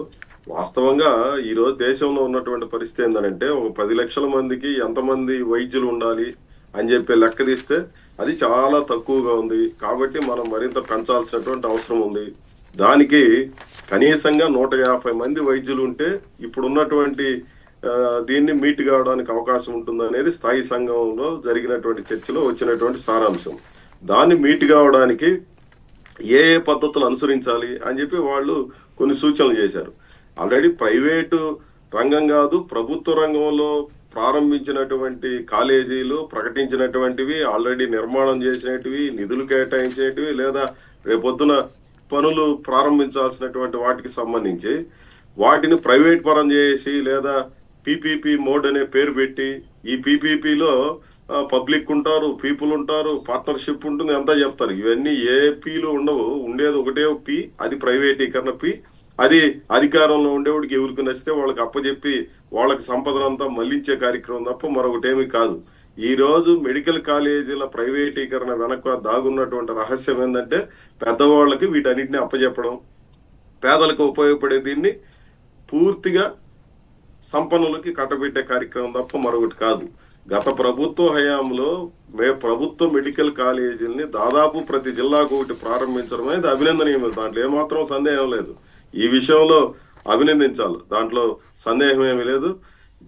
వాస్తవంగా ఈరోజు దేశంలో ఉన్నటువంటి పరిస్థితి ఏంటంటే, ఒక 10 లక్షల మందికి ఎంతమంది వైద్యులు ఉండాలి అని చెప్పి లెక్క తీస్తే అది చాలా తక్కువగా ఉంది. కాబట్టి మనం మరింత పెంచాల్సినటువంటి అవసరం ఉంది. దానికి కనీసంగా 150 మంది వైద్యులు ఉంటే ఇప్పుడున్నటువంటి దీన్ని మీట్ కావడానికి అవకాశం ఉంటుంది అనేది స్థాయి సంఘంలో జరిగినటువంటి చర్చలో వచ్చినటువంటి సారాంశం. దాన్ని మీట్ కావడానికి ఏ పద్ధతులు అనుసరించాలి అని చెప్పి వాళ్ళు కొన్ని సూచనలు చేశారు. ఆల్రెడీ ప్రైవేటు రంగం కాదు, ప్రభుత్వ రంగంలో ప్రారంభించినటువంటి కాలేజీలు ప్రకటించినటువంటివి, ఆల్రెడీ నిర్మాణం చేసినటివి, నిధులు కేటాయించినటివి, లేదా రేపొద్దున పనులు ప్రారంభించాల్సినటువంటి వాటికి సంబంధించి వాటిని ప్రైవేట్ పరం చేసి లేదా పీపీపీ మోడ్ అనే పేరు పెట్టి ఈ పీపీపీలో పబ్లిక్ ఉంటారు, పీపుల్ ఉంటారు, పార్ట్నర్షిప్ ఉంటుంది, అంతా చెప్తారు. ఇవన్నీ ఏ పీలు ఉండవు. ఉండేది ఒకటే పీ, అది ప్రైవేటీకరణ పీ. అది అధికారంలో ఉండేవాడికి ఎవరికి నచ్చితే వాళ్ళకి అప్పచెప్పి వాళ్ళకి సంపదనంతా మళ్లించే కార్యక్రమం తప్ప మరొకటేమీ కాదు. ఈ రోజు మెడికల్ కాలేజీల ప్రైవేటీకరణ వెనక దాగున్నటువంటి రహస్యం ఏంటంటే పెద్దవాళ్ళకి వీటన్నిటిని అప్పచెప్పడం, పేదలకు ఉపయోగపడే దీన్ని పూర్తిగా సంపన్నులకి కట్టబెట్టే కార్యక్రమం తప్ప మరొకటి కాదు. గత ప్రభుత్వ హయాంలో ప్రభుత్వ మెడికల్ కాలేజీలని దాదాపు ప్రతి జిల్లాకు ఒకటి ప్రారంభించడం అనేది అభినందనీయం. దాంట్లో ఏమాత్రం సందేహం లేదు. ఈ విషయంలో అభినందించాలి, దాంట్లో సందేహం ఏమీ లేదు.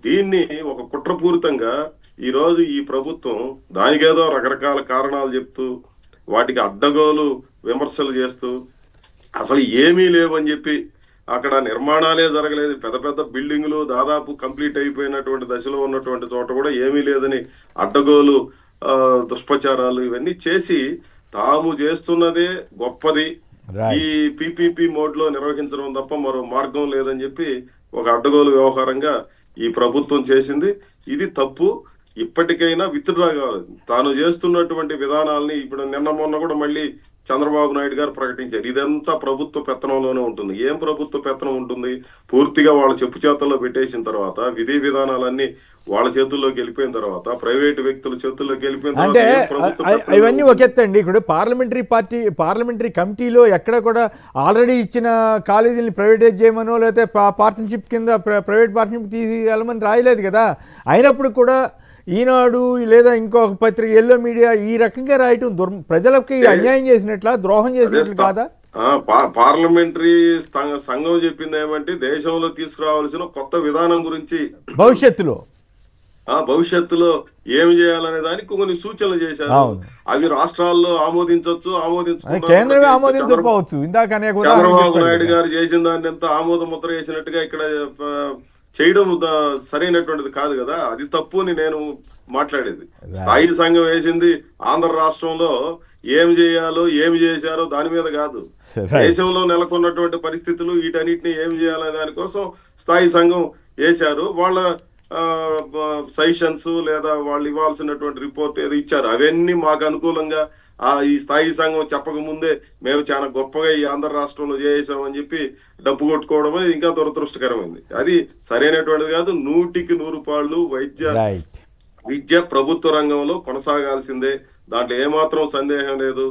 దీన్ని ఒక కుట్రపూరితంగా ఈరోజు ఈ ప్రభుత్వం దానికేదో రకరకాల కారణాలు చెప్తూ వాటికి అడ్డగోలు విమర్శలు చేస్తూ అసలు ఏమీ లేవని చెప్పి అక్కడ నిర్మాణాలే జరగలేదు, పెద్ద పెద్ద బిల్డింగులు దాదాపు కంప్లీట్ అయిపోయినటువంటి దశలో ఉన్నటువంటి చోట కూడా ఏమీ లేదని అడ్డగోలు దుష్ప్రచారాలు ఇవన్నీ చేసి తాము చేస్తున్నదే గొప్పది, ఈ పీపీపీ మోడ్ లో నిర్వహించడం తప్ప మరో మార్గం లేదని చెప్పి ఒక అడ్డగోలు వ్యవహారంగా ఈ ప్రభుత్వం చేసింది. ఇది తప్పు. ఇప్పటికైనా విత్డ్రా కావాలి. తాను చేస్తున్నటువంటి విధానాలని ఇప్పుడు నిన్న మొన్న కూడా మళ్ళీ చంద్రబాబు నాయుడు గారు ప్రకటించారు. ఇదంతా ప్రభుత్వ పెత్తనంలోనే ఉంటుంది. ఏం ప్రభుత్వ పెత్తనం ఉంటుంది? పూర్తిగా వాళ్ళ చెప్పు చేతుల్లో పెట్టేసిన తర్వాత, విధి విధానాలన్నీ వాళ్ళ చేతుల్లోకి వెళ్ళిపోయిన తర్వాత, ప్రైవేటు వ్యక్తుల చేతుల్లోకి వెళ్ళిపోయిన అంటే తర్వాత ఇవన్నీ ఒకెత్తండి. ఇప్పుడు పార్లమెంటరీ కమిటీలో ఎక్కడ కూడా ఆల్రెడీ ఇచ్చిన కాలేజీని ప్రైవేటైజ్ చేయమనో లేకపోతే పార్ట్నర్షిప్ కింద ప్రైవేట్ పార్ట్నర్షిప్ తీసి వెళ్ళమని రాయలేదు కదా. అయినప్పుడు కూడా ఈనాడు లేదా ఇంకొక పత్రిక ఎల్లో మీడియా ఈ రకంగా రాయటం ప్రజలకి అన్యాయం చేసినట్లా, ద్రోహం చేసినట్లు కాదా? పార్లమెంటరీ సంఘం చెప్పింది ఏమంటే దేశంలో తీసుకురావాల్సిన కొత్త విధానం గురించి భవిష్యత్తులో ఏమి చేయాలనే దానికి కొన్ని సూచనలు చేశారు. అవి రాష్ట్రాల్లో ఆమోదించవచ్చు, ఆమోదించకపోవచ్చు. చంద్రబాబు నాయుడు గారు చేసిన దాన్ని ఎంత ఆమోద ముద్ర వేసినట్టుగా ఇక్కడ చేయడం సరైనటువంటిది కాదు కదా. అది తప్పు అని నేను మాట్లాడేది. స్థాయి సంఘం వేసింది ఆంధ్ర రాష్ట్రంలో ఏం చేయాలో ఏమి చేశారో దాని మీద కాదు, దేశంలో నెలకొన్నటువంటి పరిస్థితులు వీటన్నిటిని ఏం చేయాలనే దానికోసం స్థాయి సంఘం వేశారు. వాళ్ళ సజెషన్స్ లేదా వాళ్ళు ఇవ్వాల్సినటువంటి రిపోర్ట్ ఏదో ఇచ్చారు. అవన్నీ మాకు అనుకూలంగా ఈ స్థాయి సంఘం చెప్పక ముందే మేము చాలా గొప్పగా ఈ ఆంధ్ర రాష్ట్రంలో చేసామని చెప్పి డబ్బు కొట్టుకోవడం అనేది ఇంకా దురదృష్టకరమైంది. అది సరైనటువంటిది కాదు. 100కి 100 విద్య ప్రభుత్వ రంగంలో కొనసాగాల్సిందే, దాంట్లో ఏమాత్రం సందేహం లేదు.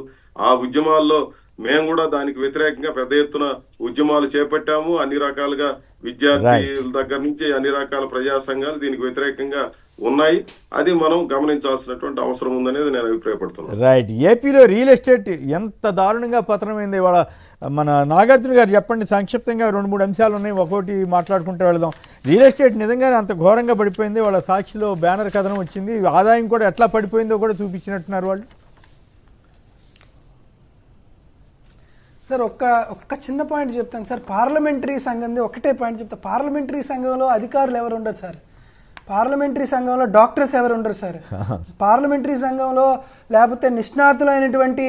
ఆ ఉద్యమాల్లో మేము కూడా దానికి వ్యతిరేకంగా పెద్ద ఎత్తున ఉద్యమాలు చేపట్టాము. అన్ని రకాలుగా విద్యార్థుల దగ్గర నుంచి అన్ని రకాల ప్రజా సంఘాలు దీనికి వ్యతిరేకంగా ఉన్నాయి. అది మనం గమనించాల్సినటువంటి అవసరం ఉందనేది నేను అభిప్రాయపడుతున్నాను. రైట్. ఏపీలో రియల్ ఎస్టేట్ ఎంత దారుణంగా పతనమైంది ఇవాళ. మన నాగార్జున గారు చెప్పండి, సంక్షిప్తంగా 2-3 అంశాలు ఉన్నాయి, ఒక్కొక్కటి మాట్లాడుకుంటూ వెళదాం. రియల్ ఎస్టేట్ నిజంగానే అంత ఘోరంగా పడిపోయింది. వాళ్ళ సాక్షిలో బ్యానర్ కథనం వచ్చింది, ఆదాయం కూడా ఎట్లా పడిపోయిందో కూడా చూపించినట్టున్నారు వాళ్ళు. సార్ ఒక్క చిన్న పాయింట్ చెప్తాను సార్. పార్లమెంటరీ సంఘంది ఒకటే పాయింట్ చెప్తా. పార్లమెంటరీ సంఘంలో అధికారులు ఎవరు ఉండరు సార్. పార్లమెంటరీ సంఘంలో డాక్టర్స్ ఎవరు ఉండరు సార్. పార్లమెంటరీ సంఘంలో లేకపోతే నిష్ణాతులైనటువంటి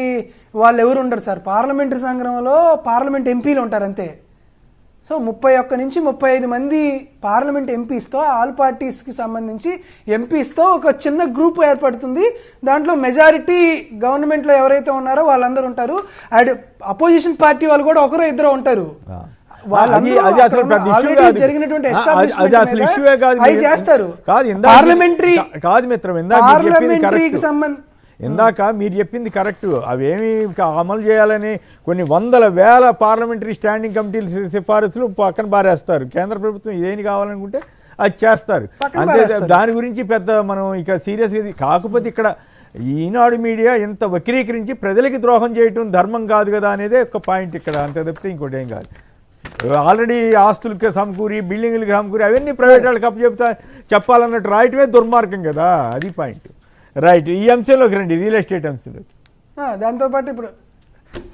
వాళ్ళు ఎవరు ఉండరు సార్. పార్లమెంటరీ సంఘంలో పార్లమెంట్ ఎంపీలు ఉంటారు అంతే. సో 31 నుంచి 35 మంది పార్లమెంట్ ఎంపీస్తో, ఆల్ పార్టీస్కి సంబంధించి ఎంపీస్తో ఒక చిన్న గ్రూప్ ఏర్పడుతుంది. దాంట్లో మెజారిటీ గవర్నమెంట్లో ఎవరైతే ఉన్నారో వాళ్ళందరూ ఉంటారు. అండ్ అపోజిషన్ పార్టీ వాళ్ళు కూడా ఒకరో ఇద్దరు ఉంటారు. ఇందాక మీరు చెప్పింది కరెక్ట్. అవేమి అమలు చేయాలని కొన్ని 100,000 పార్లమెంటరీ స్టాండింగ్ కమిటీలు సిఫారసులు పక్కన బారేస్తారు. కేంద్ర ప్రభుత్వం ఏమి కావాలనుకుంటే అది చేస్తారు అంతే. దాని గురించి పెద్ద మనం ఇక సీరియస్గా, కాకపోతే ఇక్కడ ఈనాడు మీడియా ఇంత వక్రీకరించి ప్రజలకి ద్రోహం చేయటం ధర్మం కాదు కదా అనేదే ఒక పాయింట్ ఇక్కడ. అంతే తప్పితే ఇంకోటి ఏం కాదు. ఆల్రెడీ ఆస్తులకి సమకూరి, బిల్డింగ్లకి సమకూరి అవన్నీ ప్రైవేట్ వాళ్ళకి అప్పచెప్తా చెప్పాలన్నట్టు రాయటమే దుర్మార్గం కదా. అది పాయింట్. రైట్. ఈ అంశంలోకి రండి, రియల్ ఎస్టేట్ అంశంలోకి. దాంతోపాటు ఇప్పుడు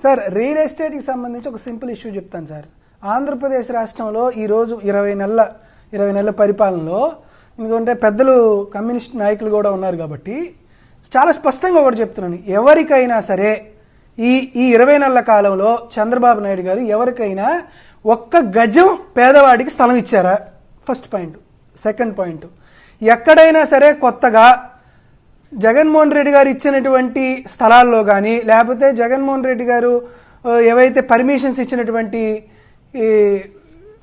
సార్ రియల్ ఎస్టేట్కి సంబంధించి ఒక సింపుల్ ఇష్యూ చెప్తాను సార్. ఆంధ్రప్రదేశ్ రాష్ట్రంలో ఈరోజు 20 నెలల పరిపాలనలో, ఎందుకంటే పెద్దలు కమ్యూనిస్ట్ నాయకులు కూడా ఉన్నారు కాబట్టి చాలా స్పష్టంగా ఒకటి చెప్తున్నాను, ఎవరికైనా సరే ఈ ఈ 20 నెలల కాలంలో చంద్రబాబు నాయుడు గారు ఎవరికైనా ఒక్క గజం పేదవాడికి స్థలం ఇచ్చారా? First point. సెకండ్ పాయింట్, ఎక్కడైనా సరే కొత్తగా జగన్మోహన్ రెడ్డి గారు ఇచ్చినటువంటి స్థలాల్లో కానీ, లేకపోతే జగన్మోహన్ రెడ్డి గారు ఏవైతే పర్మిషన్స్ ఇచ్చినటువంటి ఈ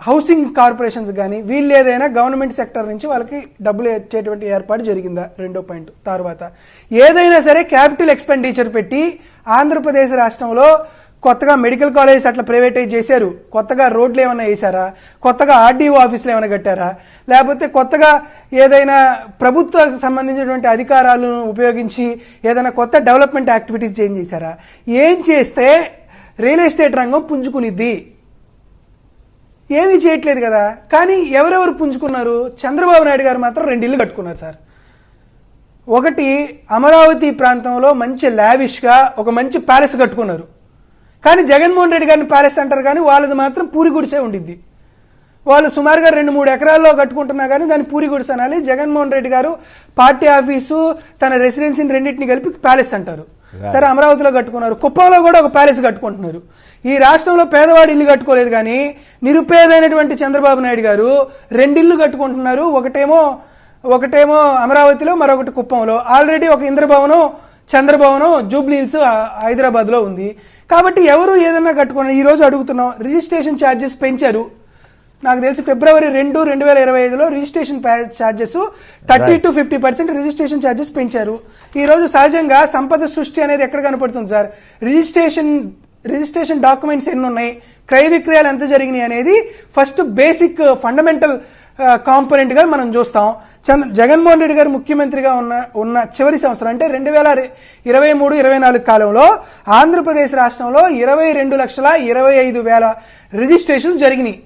హౌసింగ్ కార్పొరేషన్స్ కానీ, వీళ్ళు ఏదైనా గవర్నమెంట్ సెక్టర్ నుంచి వాళ్ళకి డబ్బులు ఇచ్చేటువంటి ఏర్పాటు జరిగిందా? రెండో పాయింట్. తర్వాత ఏదైనా సరే క్యాపిటల్ ఎక్స్పెండిచర్ పెట్టి ఆంధ్రప్రదేశ్ రాష్ట్రంలో కొత్తగా మెడికల్ కాలేజ్ అట్లా ప్రైవేటైజ్ చేశారు, కొత్తగా రోడ్లు ఏమైనా వేశారా? కొత్తగా ఆర్డీఓ ఆఫీసులు ఏమైనా కట్టారా? లేకపోతే కొత్తగా ఏదైనా ప్రభుత్వానికి సంబంధించినటువంటి అధికారాలను ఉపయోగించి ఏదైనా కొత్త డెవలప్మెంట్ యాక్టివిటీస్ చేంజ్ చేశారా? ఏం చేస్తే రియల్ ఎస్టేట్ రంగం పుంజుకునిద్ది? ఏమీ చేయట్లేదు కదా. కానీ ఎవరెవరు పుంజుకున్నారు? చంద్రబాబు నాయుడు గారు మాత్రం 2 ఇళ్ళు కట్టుకున్నారు సార్. ఒకటి అమరావతి ప్రాంతంలో మంచి లావిష్గా ఒక మంచి ప్యాలెస్ కట్టుకున్నారు. కానీ జగన్మోహన్ రెడ్డి గారిని ప్యాలెస్ అంటారు, కానీ వాళ్ళది మాత్రం పూరి గుడిసే ఉండిద్ది. వాళ్ళు సుమారుగా 2-3 ఎకరాల్లో కట్టుకుంటున్నా కానీ దాన్ని పూరి గుడిసె అనాలి. జగన్మోహన్ రెడ్డి గారు పార్టీ ఆఫీసు తన రెసిడెన్సీని రెండింటిని కలిపి ప్యాలెస్ అంటారు. సరే, అమరావతిలో కట్టుకున్నారు, కుప్పంలో కూడా ఒక ప్యాలెస్ కట్టుకుంటున్నారు. ఈ రాష్ట్రంలో పేదవాడు ఇల్లు కట్టుకోలేదు, కానీ నిరుపేదైనటువంటి చంద్రబాబు నాయుడు గారు 2 ఇళ్ళు కట్టుకుంటున్నారు. ఒకటేమో అమరావతిలో, మరొకటి కుప్పంలో. ఆల్రెడీ ఒక ఇంద్రభవనం, చంద్రభవనం జూబ్లీ హిల్స్ హైదరాబాద్లో ఉంది. కాబట్టి ఎవరు ఏదైనా కట్టుకున్నారు. ఈ రోజు అడుగుతున్నాం, రిజిస్ట్రేషన్ ఛార్జెస్ పెంచారు. నాకు తెలిసి ఫిబ్రవరి 2, 2025లో registration charges 30 to 50% registration charges పెంచారు. ఈ రోజు సహజంగా సంపద సృష్టి అనేది ఎక్కడ కనపడుతుంది సార్? రిజిస్ట్రేషన్ డాక్యుమెంట్స్ ఎన్ని ఉన్నాయి, క్రయ విక్రయాలు ఎంత జరిగినాయి అనేది ఫస్ట్ బేసిక్ ఫండమెంటల్ కాంపోనెంట్ గా మనం చూస్తాం. జగన్మోహన్ రెడ్డి గారు ముఖ్యమంత్రిగా ఉన్న చివరి సంవత్సరం అంటే 2023-24 కాలంలో ఆంధ్రప్రదేశ్ రాష్ట్రంలో 22,25,000 రిజిస్ట్రేషన్లు జరిగినాయి.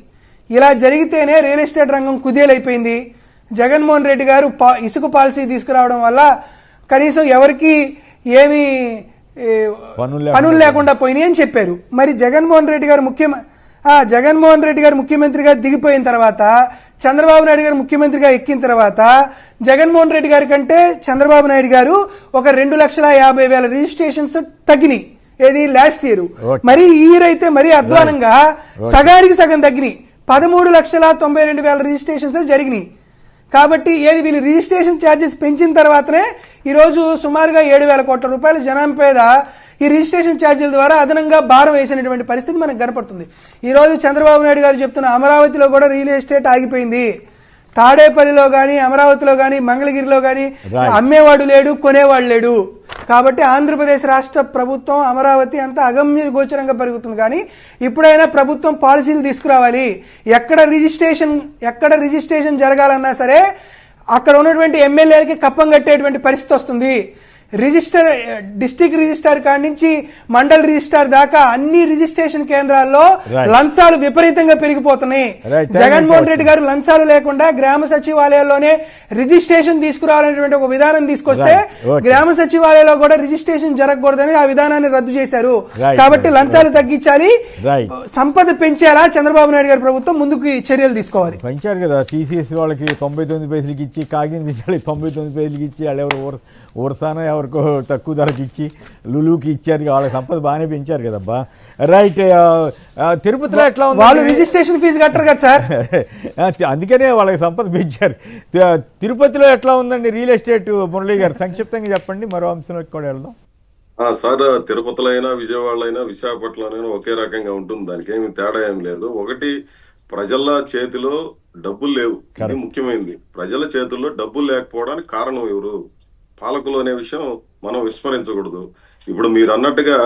ఇలా జరిగితేనే రియల్ ఎస్టేట్ రంగం కుదేలైపోయింది. జగన్మోహన్ రెడ్డి గారు ఇసుక పాలసీ తీసుకురావడం వల్ల కనీసం ఎవరికి ఏమి పనులు లేకుండా పోయినాయి అని చెప్పారు. మరి జగన్మోహన్ రెడ్డి గారు ముఖ్యమంత్రిగా దిగిపోయిన తర్వాత, చంద్రబాబు నాయుడు గారు ముఖ్యమంత్రిగా ఎక్కిన తర్వాత, జగన్మోహన్ రెడ్డి గారి కంటే చంద్రబాబు నాయుడు గారు ఒక 2,50,000 రిజిస్ట్రేషన్స్ తగ్గినాయి. ఏది లాస్ట్ ఇయర్. మరి ఈ ఇయర్ అయితే మరీ అధ్వానంగా సగానికి సగం తగ్గినాయి. 13,92,000 రిజిస్ట్రేషన్స్ జరిగినాయి. కాబట్టి వీళ్ళు రిజిస్ట్రేషన్ ఛార్జెస్ పెంచిన తర్వాతనే ఈరోజు సుమారుగా 7,000 కోట్ల రూపాయల జనాభా మీద ఈ రిజిస్ట్రేషన్ ఛార్జీల ద్వారా అదనంగా భారం వేసినటువంటి పరిస్థితి మనకు కనపడుతుంది. ఈరోజు చంద్రబాబు నాయుడు గారు చెప్తున్న అమరావతిలో కూడా రియల్ ఎస్టేట్ ఆగిపోయింది. తాడేపల్లిలో కానీ, అమరావతిలో కానీ, మంగళగిరిలో కానీ అమ్మేవాడు లేడు, కొనేవాడు లేడు. కాబట్టి ఆంధ్రప్రదేశ్ రాష్ట్ర ప్రభుత్వం అమరావతి అంతా అగమ్య గోచరంగా పెరుగుతుంది. కానీ ఇప్పుడైనా ప్రభుత్వం పాలసీలు తీసుకురావాలి. ఎక్కడ రిజిస్ట్రేషన్ జరగాలన్నా సరే అక్కడ ఉన్నటువంటి ఎమ్మెల్యేలకి కప్పం కట్టేటువంటి పరిస్థితి వస్తుంది. డిస్ట్రిక్ట్ రిజిస్ట్రార్ కాడి నుంచి మండల్ రిజిస్ట్రార్ దాకా అన్ని రిజిస్ట్రేషన్ కేంద్రాల్లో లంచాలు విపరీతంగా పెరిగిపోతున్నాయి. జగన్మోహన్ రెడ్డి గారు లంచాలు లేకుండా గ్రామ సచివాలయాల్లోనే రిజిస్ట్రేషన్ తీసుకురావాలనేటువంటి ఒక విధానం తీసుకొస్తే గ్రామ సచివాలయంలో కూడా రిజిస్ట్రేషన్ జరగకూడదని ఆ విధానాన్ని రద్దు చేశారు. కాబట్టి లంచాలు తగ్గించాలి, సంపద పెంచేలా చంద్రబాబు నాయుడు గారి ప్రభుత్వం ముందుకు చర్యలు తీసుకోవాలి. పెంచారు కదా, టీసీఎస్ వాళ్ళకి 99 పైసలకి ఇచ్చి, కాకినాడ 99 పైసలకి ఇచ్చి, వాళ్ళు ఎవరు ఊరసానా ఎవరికో తక్కువ ధరకి ఇచ్చి, లులుకి ఇచ్చారు. వాళ్ళ సంపద బాగానే పెంచారు కదబ్బా. రైట్. తిరుపతిలో ఎట్లా ఉంది? వాళ్ళు రిజిస్ట్రేషన్ ఫీజు కట్టరు కదా సార్, అందుకనే వాళ్ళకి సంపద పెంచారు. తిరుపతిలో ఎట్లా ఉందండి రియల్ ఎస్టేట్? మురళీ గారు సంక్షిప్తంగా చెప్పండి, మరో అంశంలోకి కూడా వెళ్దాం. సార్, తిరుపతిలో అయినా, విజయవాడలో అయినా, విశాఖపట్నంలో ఒకే రకంగా ఉంటుంది. దానికి ఏమి తేడా ఏం లేదు. ఒకటి, ప్రజల చేతిలో డబ్బులు లేవు. ఇది ముఖ్యమైనది. ప్రజల చేతుల్లో డబ్బులు లేకపోవడానికి కారణం ఎవరు? పాలకులు అనే విషయం మనం విస్మరించకూడదు. ఇప్పుడు మీరు అన్నట్టుగా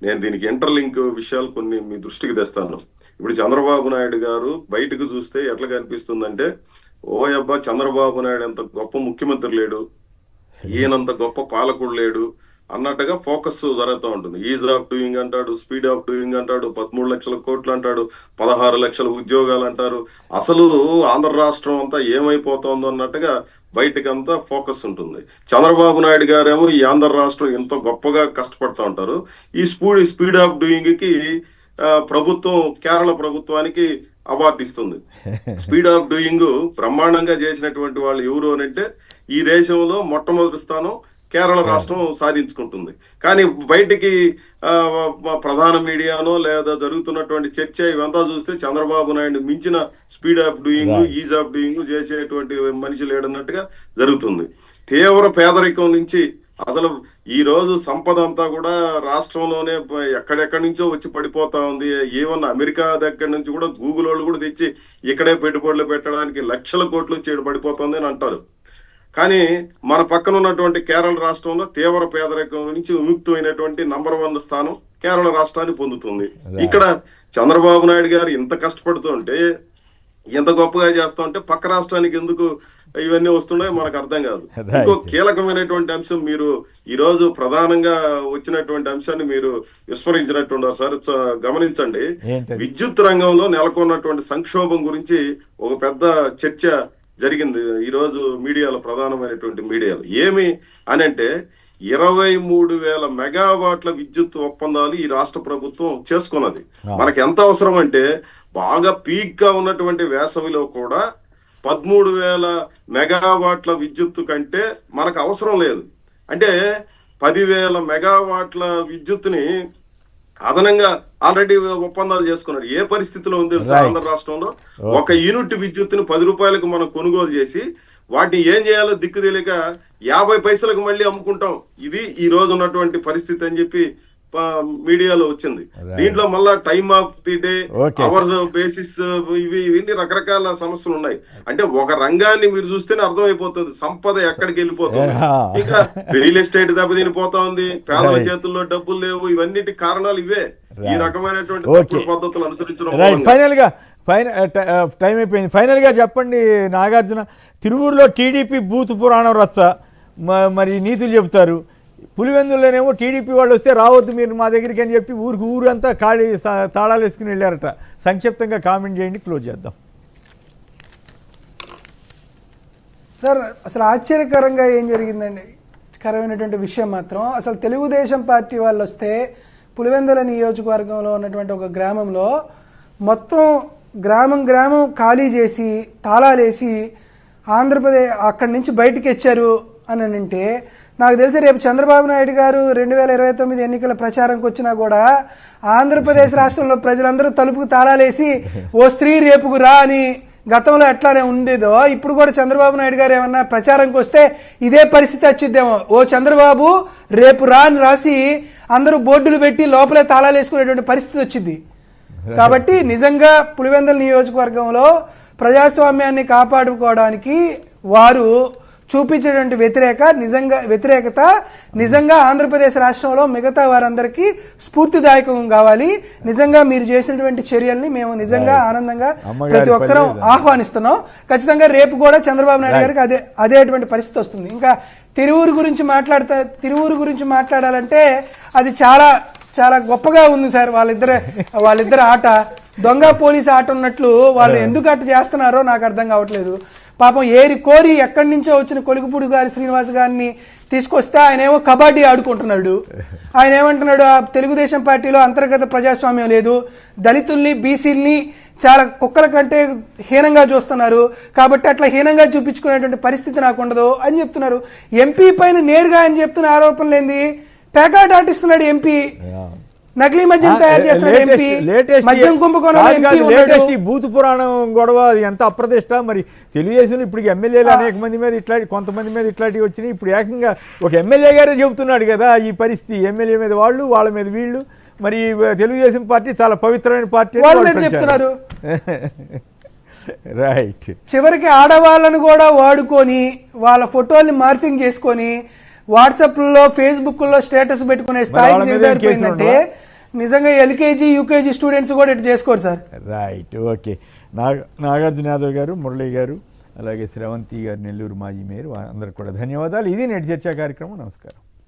నేను దీనికి ఇంటర్లింక్ విషయాలు కొన్ని మీ దృష్టికి తెస్తాను. ఇప్పుడు చంద్రబాబు నాయుడు గారు బయటకు చూస్తే ఎట్లా కనిపిస్తుందంటే, ఓయబ్బా చంద్రబాబు నాయుడు అంత గొప్ప ముఖ్యమంత్రి లేడు, ఈయనంత గొప్ప పాలకుడు లేడు అన్నట్టుగా ఫోకస్ జరుగుతూ ఉంటుంది. ఈజ్ ఆఫ్ డూయింగ్ అంటాడు, స్పీడ్ ఆఫ్ డూయింగ్ అంటాడు, 13 లక్షల కోట్లు అంటాడు, 16 లక్షల ఉద్యోగాలు అంటారు. అసలు ఆంధ్ర రాష్ట్రం అంతా ఏమైపోతుందో అన్నట్టుగా బయటకంతా ఫోకస్ ఉంటుంది. చంద్రబాబు నాయుడు గారేమో ఈ ఆంధ్ర రాష్ట్రం ఎంతో గొప్పగా కష్టపడుతూ ఉంటారు. ఈ స్పీడ్ ఆఫ్ డూయింగ్ కి ప్రభుత్వం కేరళ ప్రభుత్వానికి అవార్డు ఇస్తుంది. స్పీడ్ ఆఫ్ డూయింగ్ బ్రహ్మాండంగా చేసినటువంటి వాళ్ళు ఎవరు అని అంటే, ఈ దేశంలో మొట్టమొదటి స్థానం కేరళ రాష్ట్రం సాధించుకుంటుంది. కానీ బయటికి ప్రధాన మీడియానో లేదా జరుగుతున్నటువంటి చర్చ ఇవంతా చూస్తే చంద్రబాబు నాయుడు మించిన speed of doing, is of doing చేసేటువంటి మనిషి లేడన్నట్టుగా జరుగుతుంది. తీవ్ర పేదరికం నుంచి అసలు ఈ రోజు సంపద అంతా కూడా రాష్ట్రంలోనే ఎక్కడెక్కడి నుంచో వచ్చి పడిపోతా ఉంది. ఈవెన్ అమెరికా దగ్గర నుంచి కూడా గూగుల్ వాళ్ళు కూడా తెచ్చి ఇక్కడే పెట్టుబడులు పెట్టడానికి లక్షల కోట్లు వచ్చి పడిపోతుంది అని అంటారు. కానీ మన పక్కన ఉన్నటువంటి కేరళ రాష్ట్రంలో తీవ్ర పేదరికం నుంచి విముక్తమైనటువంటి నంబర్ 1 స్థానం కేరళ రాష్ట్రాన్ని పొందుతుంది. ఇక్కడ చంద్రబాబు నాయుడు గారు ఇంత కష్టపడుతుంటే, ఎంత గొప్పగా చేస్తా ఉంటే పక్క రాష్ట్రానికి ఎందుకు ఇవన్నీ వస్తున్నాయో మనకు అర్థం కాదు. ఇంకో కీలకమైనటువంటి అంశం, మీరు ఈ రోజు ప్రధానంగా వచ్చినటువంటి అంశాన్ని మీరు విస్మరించినట్టున్నారు సార్. గమనించండి, విద్యుత్ రంగంలో నెలకొన్నటువంటి సంక్షోభం గురించి ఒక పెద్ద చర్చ జరిగింది ఈ రోజు మీడియాలో, ప్రధానమైనటువంటి మీడియాలో. ఏమి అని అంటే 23,000 మెగావాట్ల విద్యుత్ ఒప్పందాలు ఈ రాష్ట్ర ప్రభుత్వం చేసుకున్నది. మనకి ఎంత అవసరం అంటే, బాగా పీక్ గా ఉన్నటువంటి వేసవిలో కూడా 13,000 మెగావాట్ల విద్యుత్తు కంటే మనకు అవసరం లేదు. అంటే 10,000 మెగావాట్ల విద్యుత్తుని అదనంగా ఆల్రెడీ ఒప్పందాలు చేసుకున్నారు. ఏ పరిస్థితిలో ఉంది ఆంధ్ర రాష్ట్రంలో? ఒక యూనిట్ విద్యుత్తుని 10 రూపాయలకు మనం కొనుగోలు చేసి వాటిని ఏం చేయాలో దిక్కు తెలియక 50 పైసలకు మళ్ళీ అమ్ముకుంటాం. ఇది ఈ రోజు ఉన్నటువంటి పరిస్థితి అని చెప్పి మీడియాలో వచ్చింది. దీంట్లో మళ్ళా time of the day, hour basis, ఇవన్నీ రకరకాల సమస్యలు ఉన్నాయి. అంటే ఒక రంగాన్ని మీరు చూస్తేనే అర్థమైపోతుంది సంపద ఎక్కడికి వెళ్ళిపోతుంది. ఇంకా రియల్ ఎస్టేట్ దెబ్బతినిపోతా ఉంది, పేదల చేతుల్లో డబ్బులు లేవు. ఇవన్నిటి కారణాలు ఇవే, ఈ రకమైనటువంటి పద్ధతులు అనుసరించడం. టైం అయిపోయింది. ఫైనల్ గా చెప్పండి నాగార్జున, తిరువూరులో టీడీపీ బూత్ పురాణం రచ్చ, మరి నీతులు చెబుతారు. పులివెందుల్లోనేమో టీడీపీ వాళ్ళు వస్తే రావద్దు మీరు మా దగ్గరికి అని చెప్పి ఊరంతా ఖాళీ తాళాలు వేసుకుని వెళ్ళారట. సంక్షిప్తంగా కామెంట్ చేయండి, క్లోజ్ చేద్దాం. సార్, అసలు ఆశ్చర్యకరంగా ఏం జరిగిందండి, కరమైనటువంటి విషయం మాత్రం, అసలు తెలుగుదేశం పార్టీ వాళ్ళు వస్తే పులివెందుల నియోజకవర్గంలో ఉన్నటువంటి ఒక గ్రామంలో మొత్తం గ్రామం ఖాళీ చేసి తాళాలేసి ఆంధ్రప్రదేశ్ అక్కడి నుంచి బయటికి వచ్చారు అని అంటే, నాకు తెలిసి రేపు చంద్రబాబు నాయుడు గారు 2029 ఎన్నికల ప్రచారంకి వచ్చినా కూడా ఆంధ్రప్రదేశ్ రాష్ట్రంలో ప్రజలందరూ తలుపుకు తాళాలేసి ఓ స్త్రీ రేపుకు రా అని గతంలో ఎట్లానే ఉండేదో ఇప్పుడు కూడా చంద్రబాబు నాయుడు గారు ఏమన్నా ప్రచారంకి వస్తే ఇదే పరిస్థితి వచ్చిద్దేమో. ఓ చంద్రబాబు రేపు రా అని రాసి అందరూ బోర్డులు పెట్టి లోపలే తాళాలు వేసుకునేటువంటి పరిస్థితి వచ్చింది. కాబట్టి నిజంగా పులివెందుల నియోజకవర్గంలో ప్రజాస్వామ్యాన్ని కాపాడుకోవడానికి వారు చూపించేటువంటి వ్యతిరేకత నిజంగా ఆంధ్రప్రదేశ్ రాష్ట్రంలో మిగతా వారందరికీ స్ఫూర్తిదాయకం కావాలి. నిజంగా మీరు చేసినటువంటి చర్యల్ని మేము నిజంగా ఆనందంగా ప్రతి ఒక్కరూ ఆహ్వానిస్తున్నాం. ఖచ్చితంగా రేపు కూడా చంద్రబాబు నాయుడు గారికి అదేటువంటి పరిస్థితి వస్తుంది. ఇంకా తిరువూరు గురించి మాట్లాడాలంటే అది చాలా చాలా గొప్పగా ఉంది సార్. వాళ్ళిద్దరు ఆట దొంగ పోలీసు ఆట ఉన్నట్లు వాళ్ళు ఎందుకు అట్ట చేస్తున్నారో నాకు అర్థం కావట్లేదు. పాపం ఏరి కోరి ఎక్కడి నుంచో వచ్చిన కొలుగుపూడి గారి శ్రీనివాస్ గారిని తీసుకొస్తే ఆయన ఏమో కబడ్డీ ఆడుకుంటున్నాడు. ఆయన ఏమంటున్నాడు, ఆ తెలుగుదేశం పార్టీలో అంతర్గత ప్రజాస్వామ్యం లేదు, దళితుల్ని బీసీల్ని చాలా కుక్కల కంటే హీనంగా చూస్తున్నారు, కాబట్టి అట్లా హీనంగా చూపించుకునేటువంటి పరిస్థితి నాకు ఉండదు అని చెప్తున్నారు. ఎంపీ పైన నేరుగా ఆయన చెప్తున్న ఆరోపణలు ఏంది, పేకాట ఆటిస్తున్నాడు ఎంపీ, నకిలీ మద్యం తయారు చేస్తున్నాడు ఎంపీ, మద్యం కుంభకోణం. బూత్ పురాణం గొడవ ఎంత అప్రతిష్ట. మరి తెలుగుదేశంలో ఇప్పుడు ఎమ్మెల్యేలు అనేక మంది మీద కొంతమంది మీద ఇట్లాంటివి వచ్చినాయి. ఇప్పుడు ఏకంగా ఒక ఎమ్మెల్యే గారే చెబుతున్నాడు కదా ఈ పరిస్థితి, ఎమ్మెల్యే మీద వాళ్ళు, వాళ్ళ మీద వీళ్ళు. మరి తెలుగుదేశం పార్టీ చాలా పవిత్రమైన పార్టీ చెప్తున్నారు. రైట్, చివరికి ఆడవాళ్ళను కూడా వాడుకొని వాళ్ళ ఫోటోల్ని మార్ఫింగ్ చేసుకొని వాట్సాప్లో ఫేస్బుక్లో స్టేటస్ పెట్టుకునే స్థాయికి నిజంగా ఎల్కేజీ యూకేజీ స్టూడెంట్స్ కూడా ఇటు చేసుకోరు sir. Right, okay. Nagarjuna Yadav గారు, మురళి గారు, అలాగే శ్రవంతి గారు, నెల్లూరు మాజీ మేయర్, అందరికి కూడా ధన్యవాదాలు. ఇది నేటి చర్చా కార్యక్రమం. నమస్కారం.